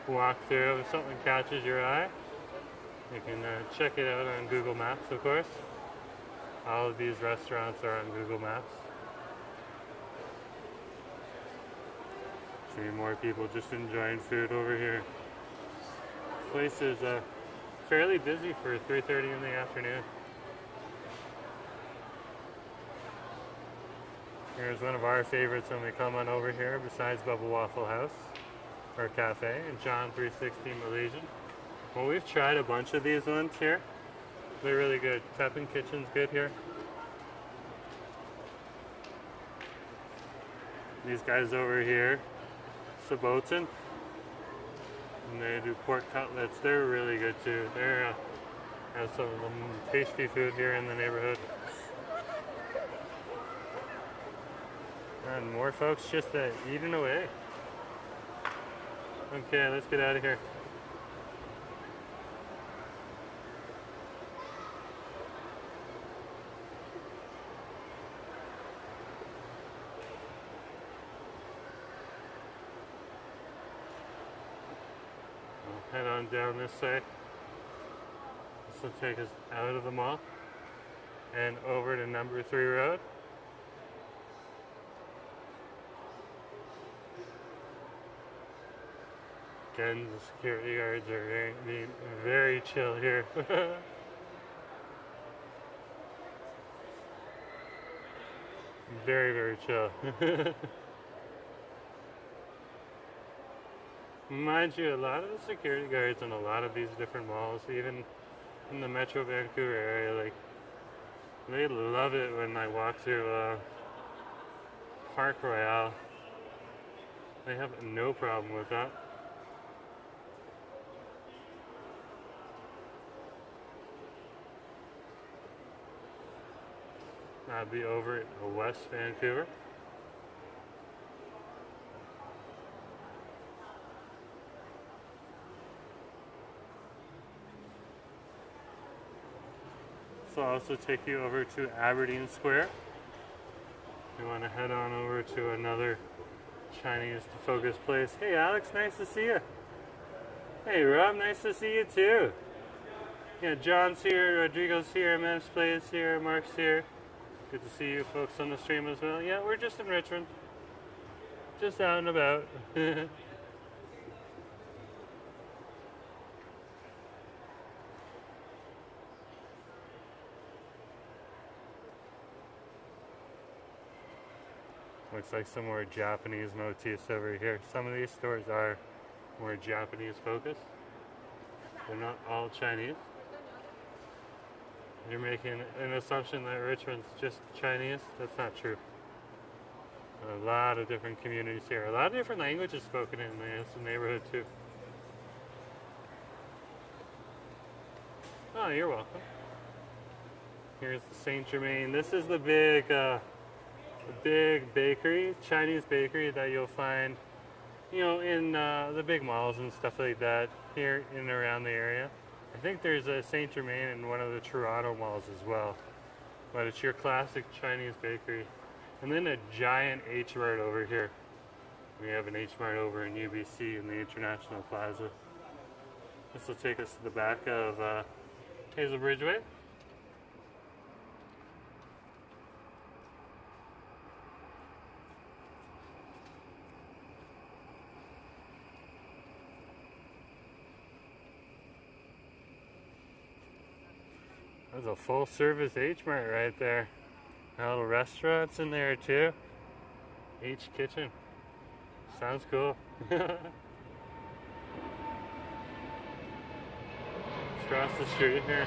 walk through. If something catches your eye, you can check it out on Google Maps, of course. All of these restaurants are on Google Maps. See more people just enjoying food over here. This place is fairly busy for 3:30 in the afternoon. Here's one of our favorites when we come on over here, besides Bubble Waffle House, or Cafe, and John 360 Malaysian. Well, we've tried a bunch of these ones here. They're really good. Teppan Kitchen's good here. These guys over here, Saboten, and they do pork cutlets. They're really good too. They're have some of the tasty food here in the neighborhood. And more folks just eating away. Okay, let's get out of here. We'll head on down this side. This will take us out of the mall and over to number 3 Road. Again, the security guards are being very chill here. Very, very chill. Mind you, a lot of the security guards in a lot of these different malls, even in the Metro Vancouver area, like, they love it when I walk through Park Royale. They have no problem with that. That'd be over at West Vancouver. So I'll also take you over to Aberdeen Square. You want to head on over to another Chinese to focus place. Hey Alex, nice to see you. Hey Rob, nice to see you too. Yeah, John's here, Rodrigo's here, Man's Place here, Mark's here. Good to see you folks on the stream as well. Yeah, we're just in Richmond. Just out and about. Looks like some more Japanese motifs over here. Some of these stores are more Japanese focused. They're not all Chinese. You're making an assumption that Richmond's just Chinese. That's not true. A lot of different communities here. A lot of different languages spoken in this neighborhood too. Oh, you're welcome. Here's the Saint Germain. This is the big bakery, Chinese bakery that you'll find, you know, in the big malls and stuff like that here in and around the area. I think there's a Saint Germain in one of the Toronto malls as well, but it's your classic Chinese bakery. And then a giant H-Mart over here. We have an H-Mart over in UBC in the International Plaza. This will take us to the back of Hazel Bridgeway. There's a full-service H-Mart right there. Little restaurants in there too. H Kitchen. Sounds cool. Across the street here.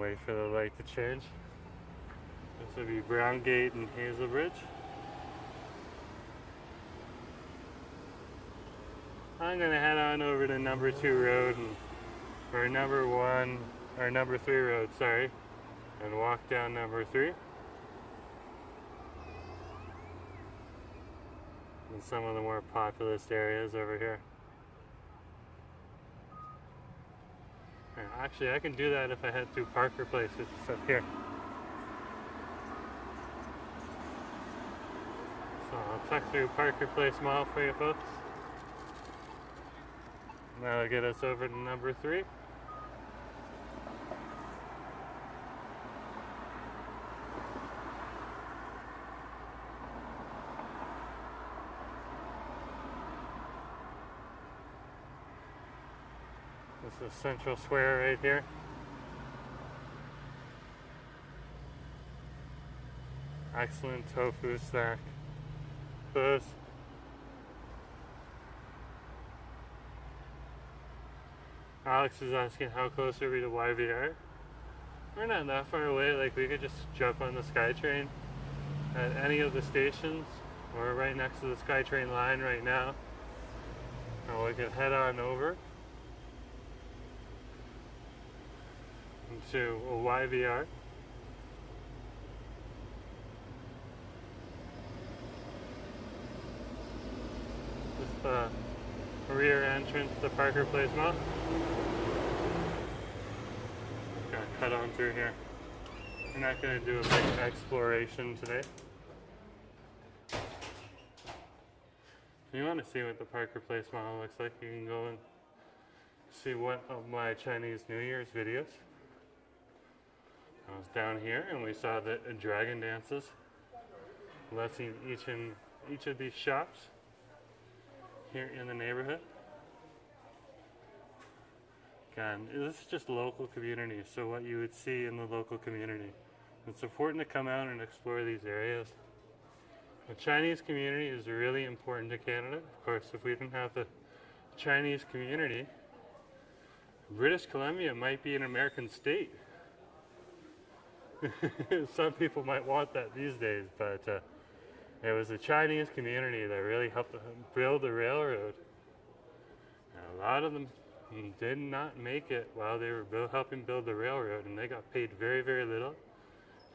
Wait for the light to change. This would be Brown Gate and Hazel Bridge. I'm gonna head on over to number 2 road or number 3 road, sorry, and walk down number 3. And some of the more populous areas over here. And actually, I can do that if I head through Parker Place, which is up here. So I'll tuck through Parker Place Mall for you folks. That'll get us over to number 3. This is Central Square right here. Excellent tofu snack. Close. Alex is asking how close are we to YVR. We're not that far away, like we could just jump on the SkyTrain at any of the stations. We're right next to the SkyTrain line right now. And we can head on over to YVR. This is the rear entrance to Parker Place Mall. Gonna cut on through here. We're not gonna do a big exploration today. If you want to see what the Parker Place Mall looks like, you can go and see one of my Chinese New Year's videos. I was down here and we saw the dragon dances. Let's see each of these shops here in the neighborhood. Again, this is just local community, so what you would see in the local community. It's important to come out and explore these areas. The Chinese community is really important to Canada. Of course, if we didn't have the Chinese community, British Columbia might be an American state. Some people might want that these days, but it was the Chinese community that really helped build the railroad. And a lot of them did not make it while they were helping build the railroad, and they got paid very, very little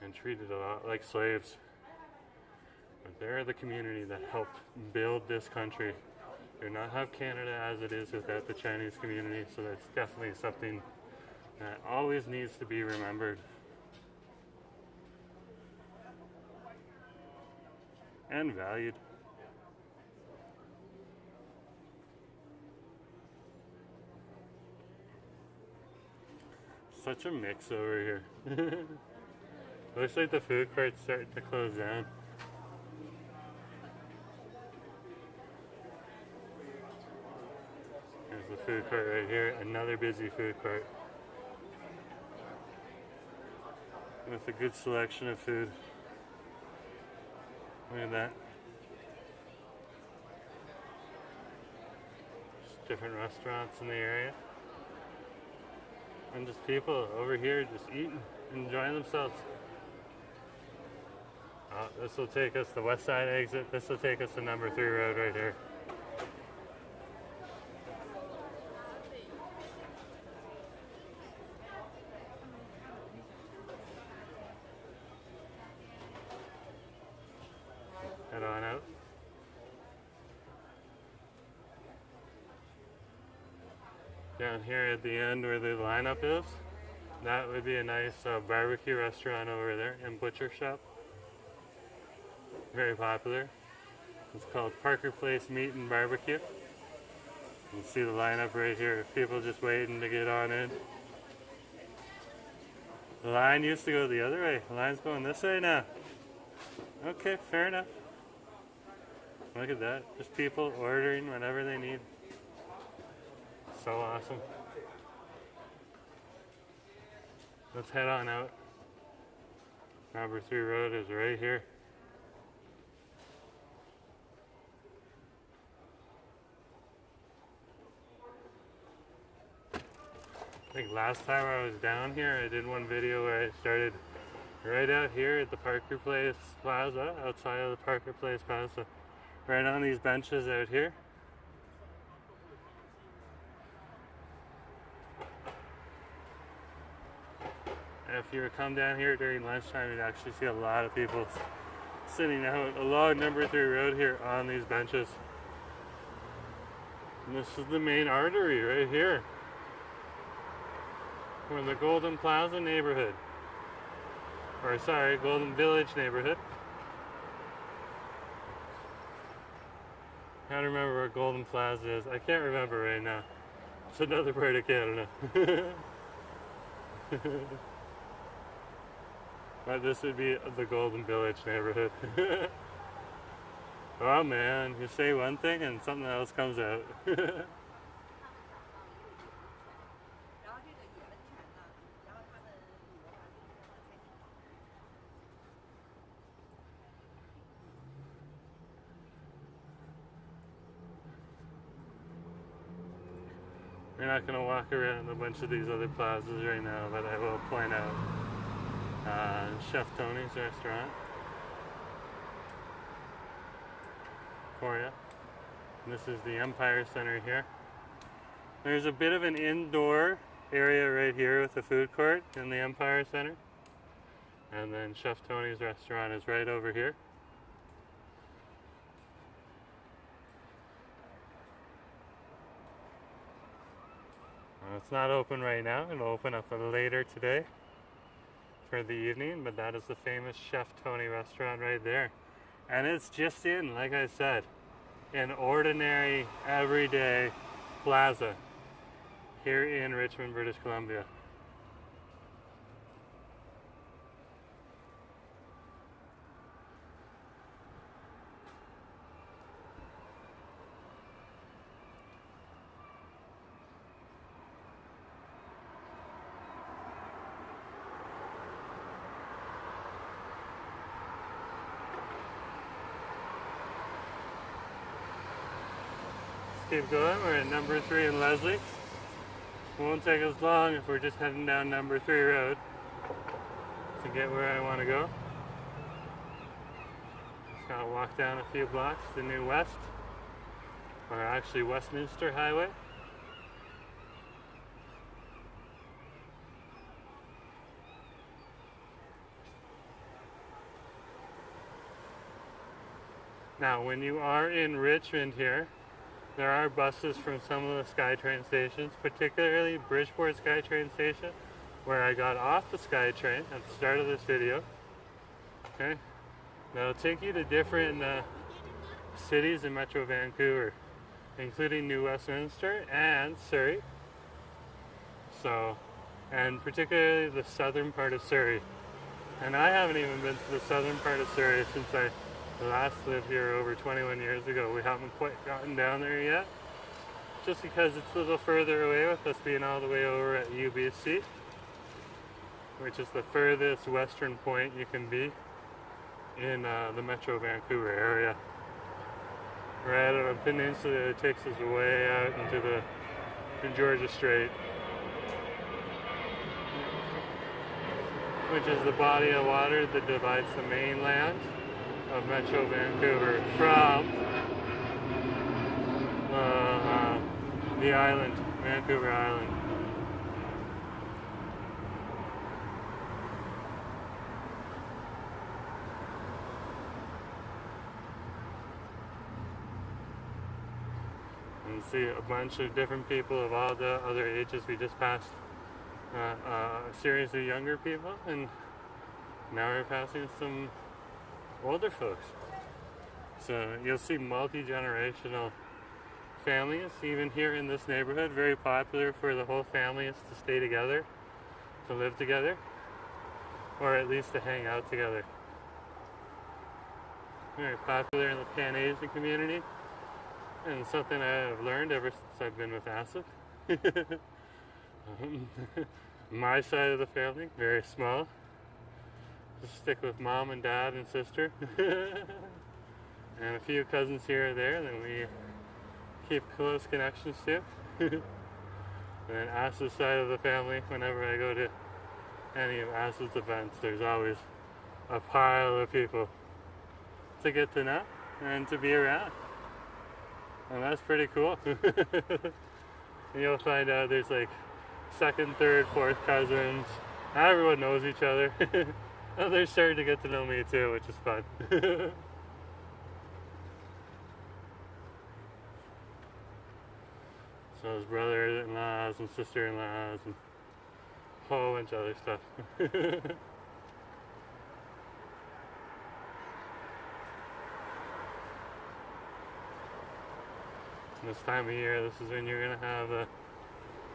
and treated a lot like slaves. But they're the community that helped build this country. Do not have Canada as it is without the Chinese community, so that's definitely something that always needs to be remembered. And valued. Such a mix over here. Looks like the food court's starting to close down. There's the food court right here, another busy food court. With a good selection of food. Look at that. Just different restaurants in the area. And just people over here just eating, enjoying themselves. This will take us to the west side exit. This will take us to number 3 road right here. Head on out. Down here at the end where the lineup is, that would be a nice barbecue restaurant over there and butcher shop. Very popular. It's called Parker Place Meat and Barbecue. You can see the lineup right here. People just waiting to get on in. The line used to go the other way. The line's going this way now. Okay, fair enough. Look at that. Just people ordering whatever they need. So awesome. Let's head on out. Number 3 road is right here. I think last time I was down here, I did one video where I started right out here at the Parker Place Plaza, outside of the Parker Place Plaza, right on these benches out here. If you were to come down here during lunchtime, you'd actually see a lot of people sitting out along number 3 road here on these benches. And this is the main artery right here. We're in the Golden Plaza neighborhood. Or sorry, Golden Village neighborhood. I don't remember where Golden Plaza is. I can't remember right now. It's another part of Canada. But this would be the Golden Village neighborhood. Oh man, you say one thing and something else comes out. We're not going to walk around a bunch of these other plazas right now, but I will point out Chef Tony's restaurant for you. And this is the Empire Center here. There's a bit of an indoor area right here with the food court in the Empire Center. And then Chef Tony's restaurant is right over here. It's not open right now. It'll open up later today for the evening, but that is the famous Chef Tony restaurant right there. And it's just in, like I said, an ordinary, everyday plaza here in Richmond, British Columbia. Keep going. We're at number 3 in Leslie. Won't take us long if we're just heading down number 3 road to get where I want to go. Just gotta walk down a few blocks to New West, or actually Westminster Highway. Now, when you are in Richmond here, there are buses from some of the SkyTrain stations, particularly Bridgeport SkyTrain station, where I got off the SkyTrain at the start of this video. Okay, that'll take you to different cities in Metro Vancouver, including New Westminster and Surrey. So, and particularly the southern part of Surrey. And I haven't even been to the southern part of Surrey since I last lived here over 21 years ago. We haven't quite gotten down there yet, just because it's a little further away with us being all the way over at UBC, which is the furthest western point you can be in the Metro Vancouver area. Right on a peninsula that takes us way out into the Georgia Strait, which is the body of water that divides the mainland of Metro Vancouver from the island, Vancouver Island. And see a bunch of different people of all the other ages. We just passed a series of younger people, and now we're passing some older folks. So you'll see multi-generational families, even here in this neighborhood. Very popular for the whole families to stay together, to live together, or at least to hang out together. Very popular in the Pan-Asian community, and something I've learned ever since I've been with ASIP. My side of the family, very small. Just stick with mom and dad and sister. And a few cousins here or there that we keep close connections to. And then Asa's side of the family, whenever I go to any of Asa's events, there's always a pile of people to get to know and to be around. And that's pretty cool. You'll find out there's like second, third, fourth cousins. Everyone knows each other. And they're starting to get to know me too, which is fun. So his brother-in-laws and sister-in-laws and a whole bunch of other stuff. This time of year, this is when you're going to have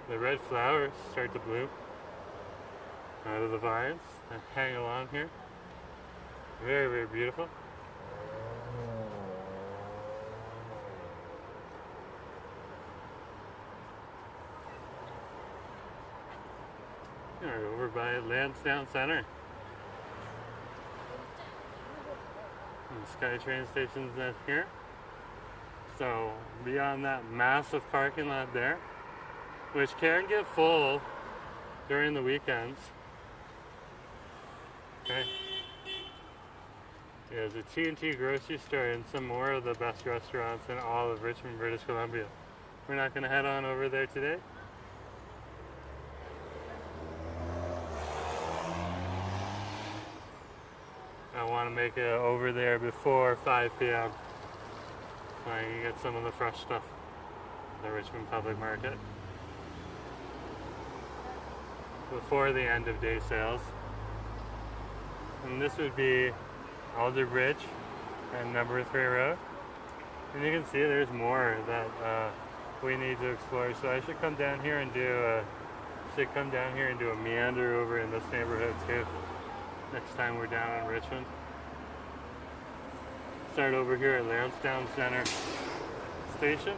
the red flowers start to bloom out of the vines that hang along here. Very, very beautiful. We're over by Lansdowne Center. And SkyTrain station's in here. So beyond that massive parking lot there, which can get full during the weekends. Okay. There's a T&T grocery store and some more of the best restaurants in all of Richmond, British Columbia. We're not going to head on over there today. I want to make it over there before 5 p.m. so I can get some of the fresh stuff at the Richmond Public Market before the end of day sales. And this would be Alder Bridge and Number 3 Road. And you can see there's more that we need to explore. So I should come down here and do a meander over in this neighborhood too. Next time we're down in Richmond. Start over here at Lansdowne Center Station.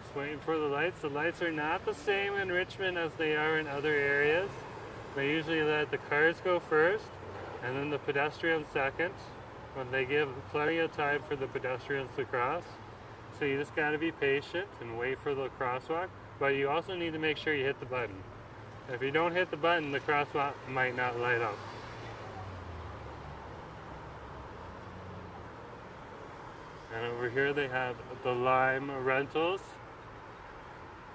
Just waiting for the lights. The lights are not the same in Richmond as they are in other areas. They usually let the cars go first and then the pedestrians second, when they give plenty of time for the pedestrians to cross. So you just got to be patient and wait for the crosswalk, but you also need to make sure you hit the button. If you don't hit the button, the crosswalk might not light up. And over here they have the Lime rentals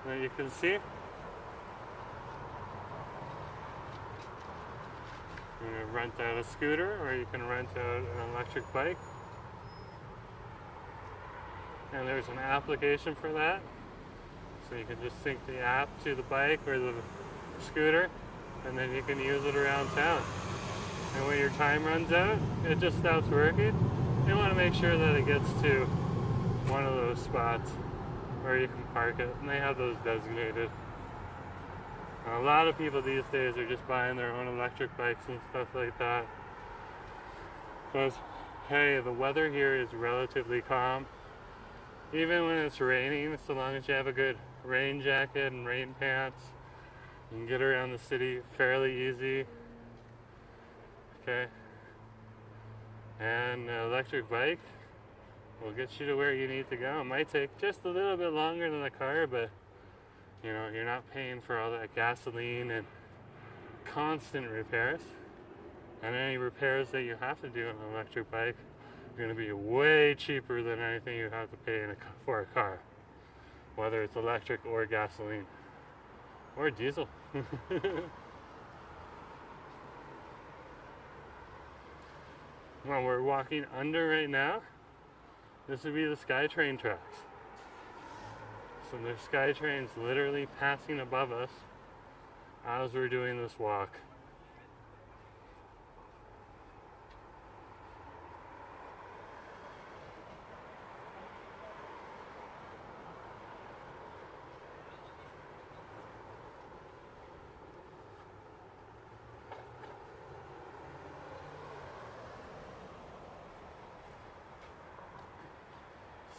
that you can see. You can rent out a scooter or you can rent out an electric bike. And there's an application for that. So you can just sync the app to the bike or the scooter and then you can use it around town. And when your time runs out, it just stops working. You want to make sure that it gets to one of those spots where you can park it, and they have those designated. A lot of people these days are just buying their own electric bikes and stuff like that. Because, hey, the weather here is relatively calm. Even when it's raining, so long as you have a good rain jacket and rain pants, you can get around the city fairly easy. Okay. And an electric bike will get you to where you need to go. It might take just a little bit longer than a car, but you know, you're not paying for all that gasoline and constant repairs. And any repairs that you have to do on an electric bike are going to be way cheaper than anything you have to pay for a car, whether it's electric or gasoline or diesel. Well, we're walking under right now. This would be the SkyTrain tracks. So there's SkyTrains literally passing above us as we're doing this walk.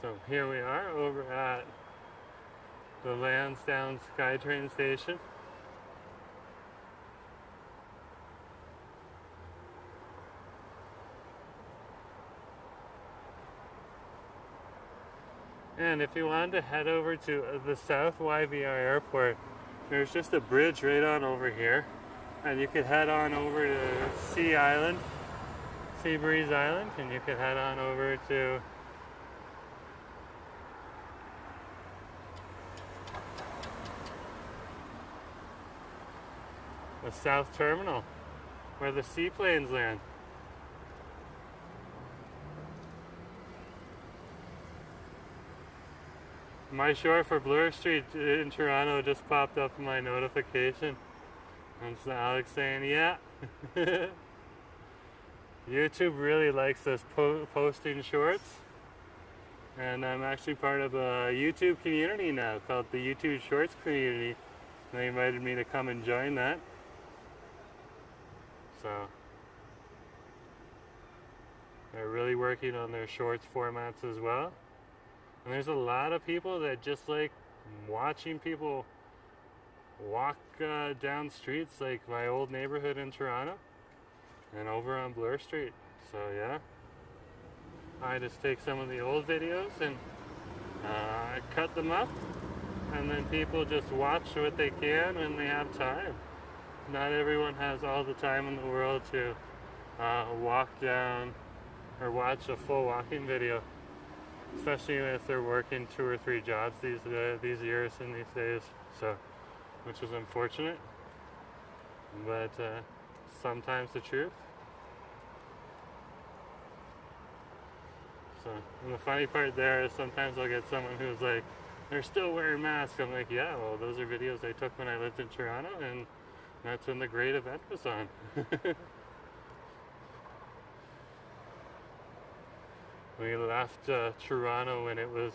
So here we are over at the Lansdowne SkyTrain station. And if you wanted to head over to the South YVR Airport, there's just a bridge right on over here. And you could head on over to Sea Breeze Island, and you could head on over to the South Terminal, where the seaplanes land. My shore for Bloor Street in Toronto just popped up in my notification. And it's Alex saying, yeah. YouTube really likes us posting shorts. And I'm actually part of a YouTube community now called the YouTube Shorts community. They invited me to come and join that. So they're really working on their shorts formats as well. And there's a lot of people that just like watching people walk down streets like my old neighborhood in Toronto and over on Bloor Street. So yeah, I just take some of the old videos and cut them up, and then people just watch what they can when they have time. Not everyone has all the time in the world to walk down or watch a full walking video, especially if they're working 2 or 3 jobs these years and these days. So, which is unfortunate, but sometimes the truth. So, and the funny part there is sometimes I'll get someone who's like, they're still wearing masks. I'm like, yeah, well, those are videos I took when I lived in Toronto, and that's when the great event was on. We left Toronto when it was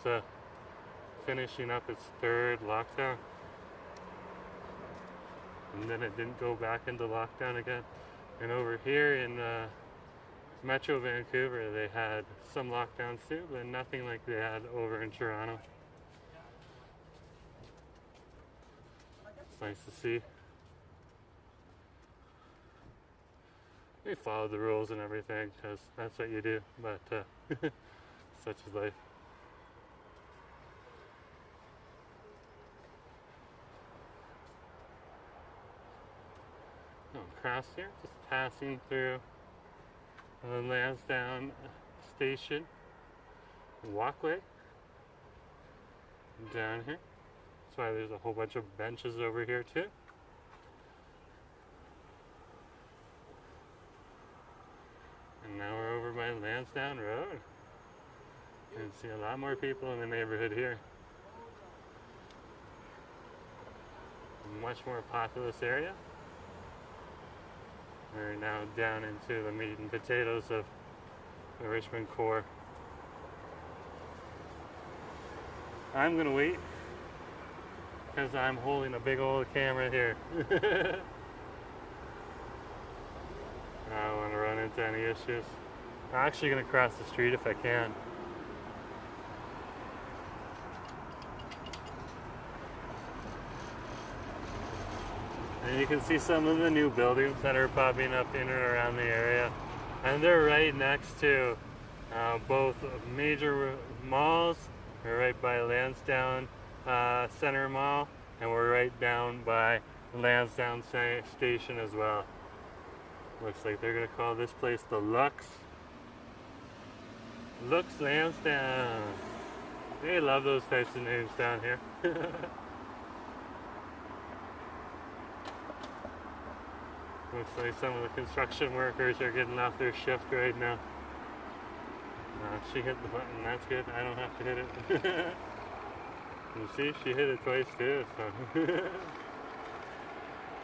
finishing up its 3rd lockdown. And then it didn't go back into lockdown again. And over here in Metro Vancouver, they had some lockdowns too, but nothing like they had over in Toronto. It's nice to see. We followed the rules and everything, because that's what you do, but such is life. Across here, just passing through the Lansdowne Station walkway down here. That's why there's a whole bunch of benches over here too. And now we're over by Lansdowne Road. You can see a lot more people in the neighborhood here. A much more populous area. We're now down into the meat and potatoes of the Richmond core. I'm gonna wait because I'm holding a big old camera here. I don't want to run into any issues. I'm actually gonna cross the street if I can. And you can see some of the new buildings that are popping up in and around the area. And they're right next to both major malls. We're right by Lansdowne Center Mall, and we're right down by Lansdowne Station as well. Looks like they're gonna call this place the Lux Lansdowne. They love those types of names down here. Looks like some of the construction workers are getting off their shift right now. She hit the button, that's good. I don't have to hit it. You see, she hit it twice too, so.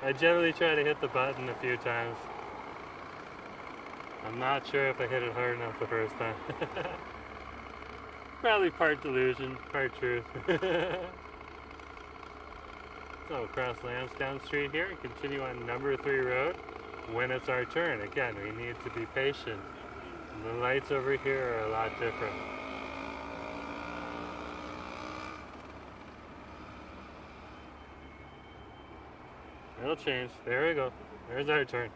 I generally try to hit the button a few times. I'm not sure if I hit it hard enough the first time. Probably part delusion, part truth. So across Lansdowne Street here, and continue on number 3 road when it's our turn. Again, we need to be patient. And the lights over here are a lot different. It'll change. There we go. There's our turn.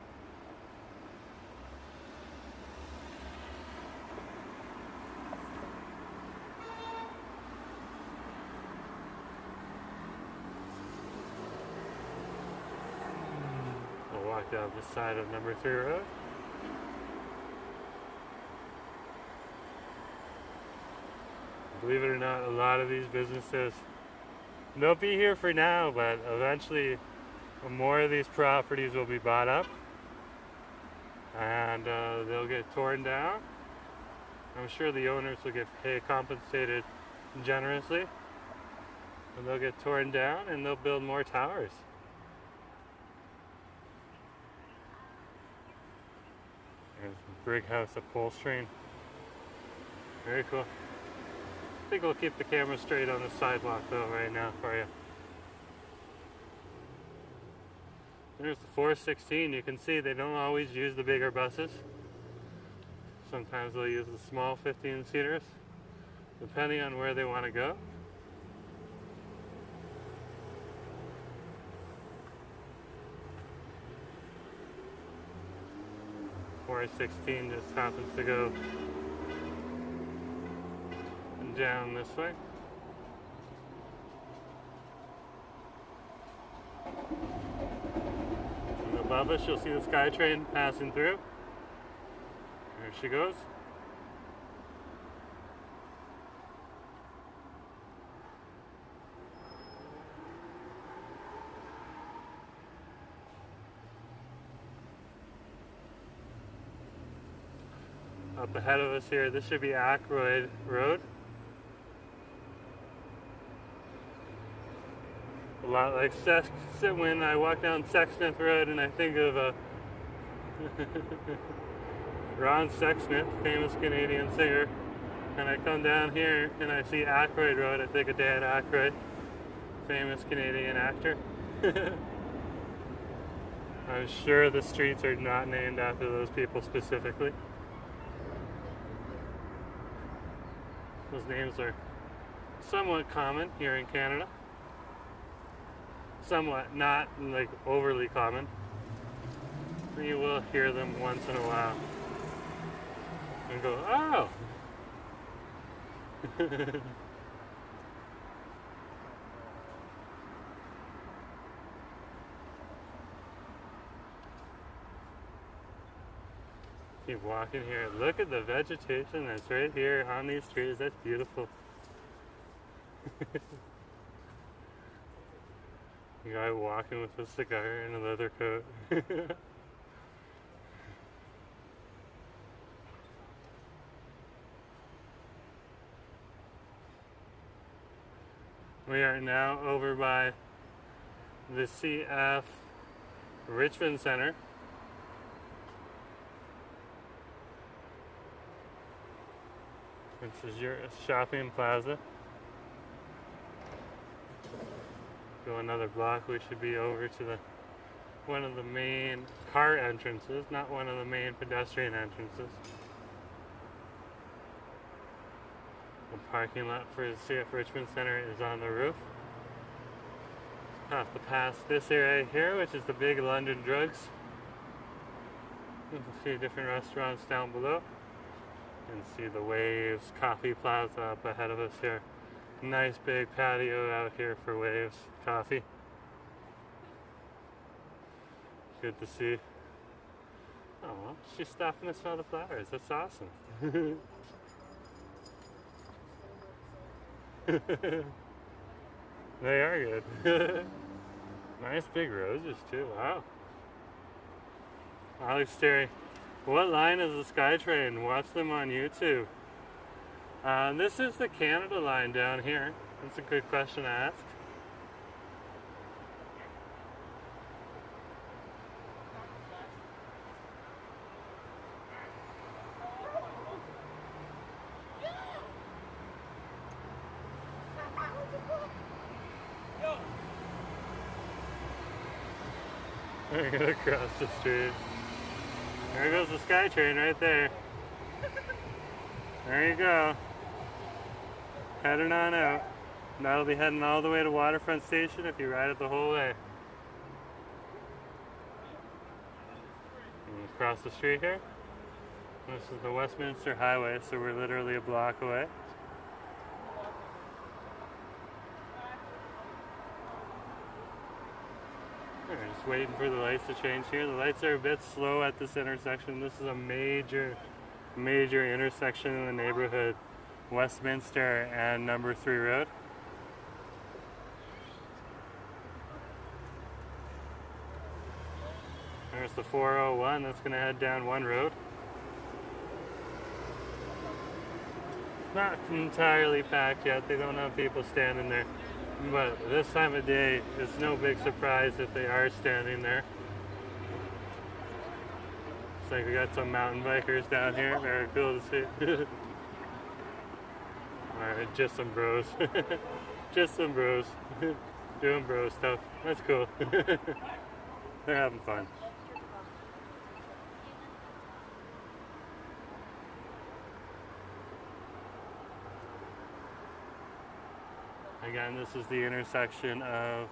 walk down the side of number 3 road. Believe it or not, a lot of these businesses, they'll be here for now, but eventually more of these properties will be bought up and they'll get torn down. I'm sure the owners will get compensated generously, and they'll get torn down and they'll build more towers. There's brick house upholstering. Very cool. I think we'll keep the camera straight on the sidewalk though right now for you. There's the 416. You can see they don't always use the bigger buses. Sometimes they'll use the small 15-seaters, depending on where they want to go. .416 just happens to go down this way. And above us you'll see the SkyTrain passing through. There she goes. Up ahead of us here, this should be Ackroyd Road. A lot like when I walk down Sexsmith Road and I think of Ron Sexsmith, famous Canadian singer, and I come down here and I see Ackroyd Road, I think of Dan Aykroyd, famous Canadian actor. I'm sure the streets are not named after those people specifically. Those names are somewhat common here in Canada. Somewhat, not like overly common. You will hear them once in a while and go, oh! Keep walking here. Look at the vegetation that's right here on these trees. That's beautiful. A guy walking with a cigar and a leather coat. We are now over by the CF Richmond Center. This is your shopping plaza. Go another block, we should be over to one of the main car entrances, not one of the main pedestrian entrances. The parking lot for the CF Richmond Center is on the roof. Have to pass this area here, which is the big London Drugs. There's a few different restaurants down below. And see the Waves Coffee Plaza up ahead of us here. Nice big patio out here for Waves Coffee. Good to see. Oh, she's stopping to smell the flowers. That's awesome. They are good. Nice big roses too. Wow. Alex Terry. What line is the SkyTrain? Watch them on YouTube. This is the Canada line down here. That's a good question to ask. We're gonna cross the street. There goes the SkyTrain right there. There you go. Heading on out. That'll be heading all the way to Waterfront Station if you ride it the whole way. And across the street here. This is the Westminster Highway, so we're literally a block away. We're just waiting for the lights to change here. The lights are a bit slow at this intersection. This is a major intersection in the neighborhood, Westminster and Number 3 Road. There's the 401 that's going to head down one road. Not entirely packed yet. They don't have people standing there. But this time of day, it's no big surprise if they are standing there. Looks like we got some mountain bikers down here. Very cool to see. Alright, just some bros. Just some bros. Doing bro stuff. That's cool. They're having fun. Again, this is the intersection of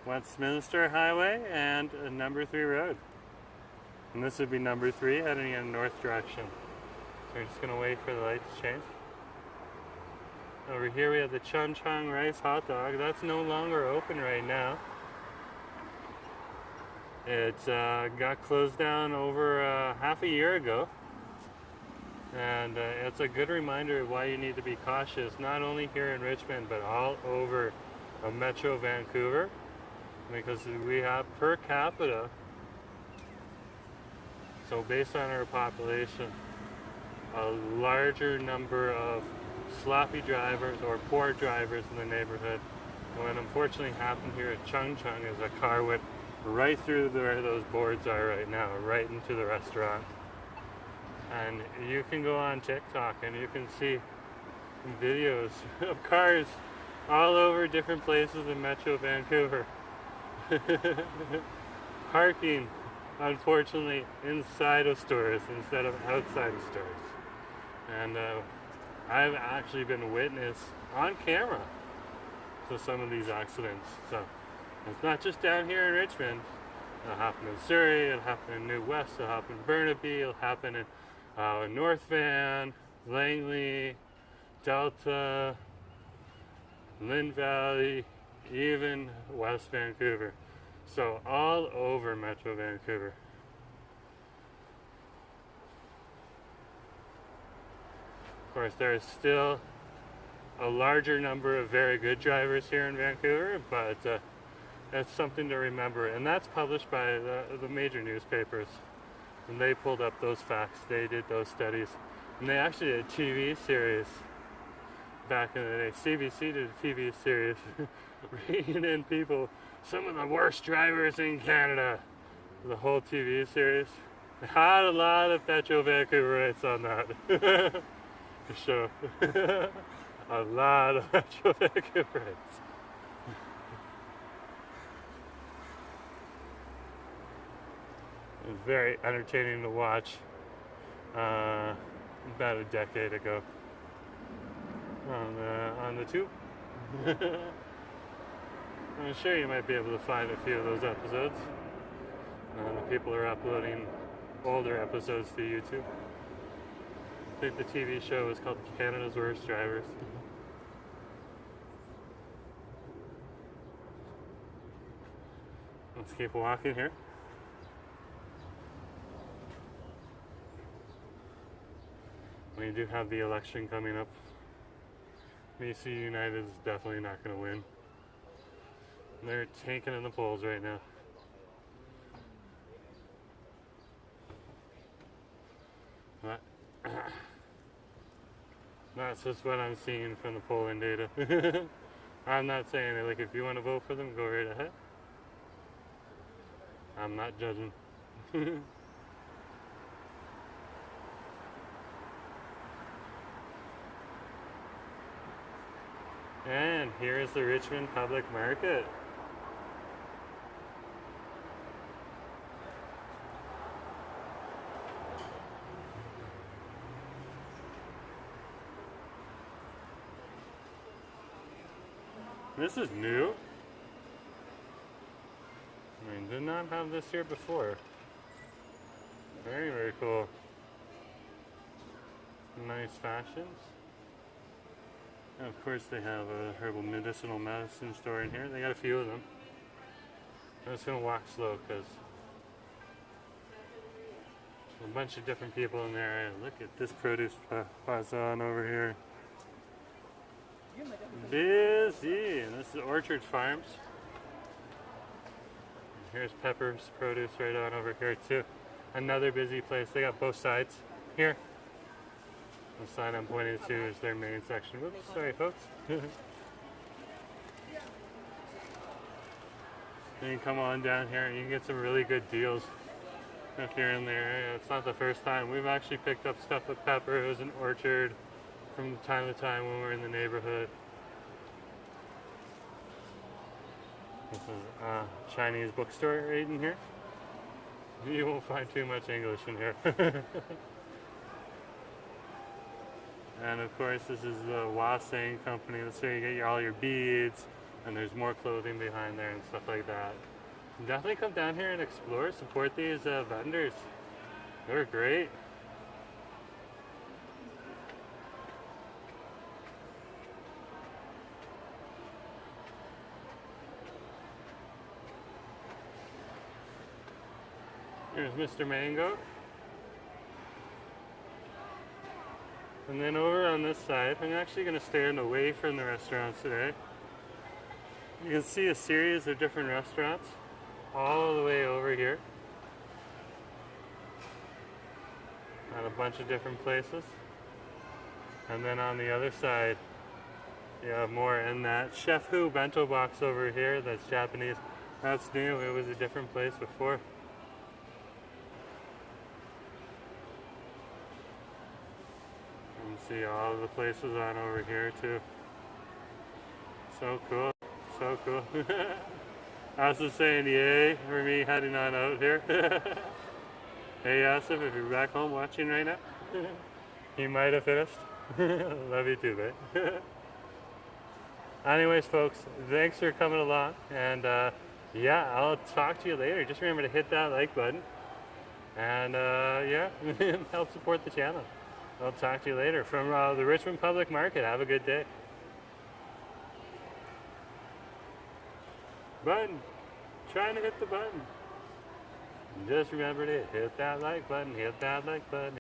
Westminster Highway and Number 3 Road. And this would be Number 3 heading in north direction. So we're just going to wait for the light to change. Over here we have the Chun Chung Rice hot dog. That's no longer open right now. It got closed down over half a year ago. And it's a good reminder of why you need to be cautious, not only here in Richmond, but all over Metro Vancouver, because we have per capita, so based on our population, a larger number of sloppy drivers or poor drivers in the neighborhood. And what unfortunately happened here at Chung Chung is a car went right through where those boards are right now, right into the restaurant. And you can go on TikTok and you can see videos of cars all over different places in Metro Vancouver. Parking, unfortunately, inside of stores instead of outside of stores. And I've actually been witness on camera to some of these accidents. So it's not just down here in Richmond. It'll happen in Surrey, it'll happen in New West, it'll happen in Burnaby, it'll happen in North Van, Langley, Delta, Lynn Valley, even West Vancouver. So all over Metro Vancouver. Of course, there is still a larger number of very good drivers here in Vancouver, but that's something to remember. And that's published by the major newspapers. And they pulled up those facts, they did those studies. And they actually did a TV series back in the day. CBC did a TV series bringing in people, some of the worst drivers in Canada. The whole TV series. They had a lot of Metro Vancouverites on that show. A lot of Metro Vancouverites. It was very entertaining to watch about a decade ago on the tube. I'm sure you might be able to find a few of those episodes. The people are uploading older episodes to YouTube. I think the TV show is called Canada's Worst Drivers. Let's keep walking here. We do have the election coming up. BC United is definitely not going to win. They're tanking in the polls right now. But that's just what I'm seeing from the polling data. I'm not saying it, like, if you want to vote for them, go right ahead. I'm not judging. And here is the Richmond Public Market. This is new. I mean, did not have this here before. Very, very cool. Nice fashions. And of course they have a herbal medicinal medicine store in here. They got a few of them. I'm just gonna walk slow because a bunch of different people in there. Look at this produce plaza on over here. Busy, and this is Orchard Farms. Here's Pepper's Produce right on over here too. Another busy place. They got both sides here. The side I'm pointing to is their main section. Whoops, sorry folks. You can come on down here and you can get some really good deals if you're in the area. It's not the first time. We've actually picked up stuff with Pepper. It was an orchard from time to time when we were in the neighborhood. This is a Chinese bookstore right in here. You won't find too much English in here. And of course this is the Wasang company. That's where you get all your beads, and there's more clothing behind there and stuff like that. Definitely come down here and explore, support these vendors. They're great. Here's Mr. Mango. And then over on this side, I'm actually going to stand away from the restaurants today. You can see a series of different restaurants all the way over here at a bunch of different places. And then on the other side, you have more in that Chef Hu bento box over here that's Japanese. That's new. It was a different place before. See all of the places on over here too. So cool, so cool. I was just saying yay for me heading on out here. Hey Yasif, if you're back home watching right now, you might have finished. Love you too, babe. Anyways folks, thanks for coming along, and yeah, I'll talk to you later. Just remember to hit that like button, and yeah, help support the channel. I'll talk to you later from the Richmond Public Market. Have a good day. Button. Trying to hit the button. Just remember to hit that like button. Hit that like button.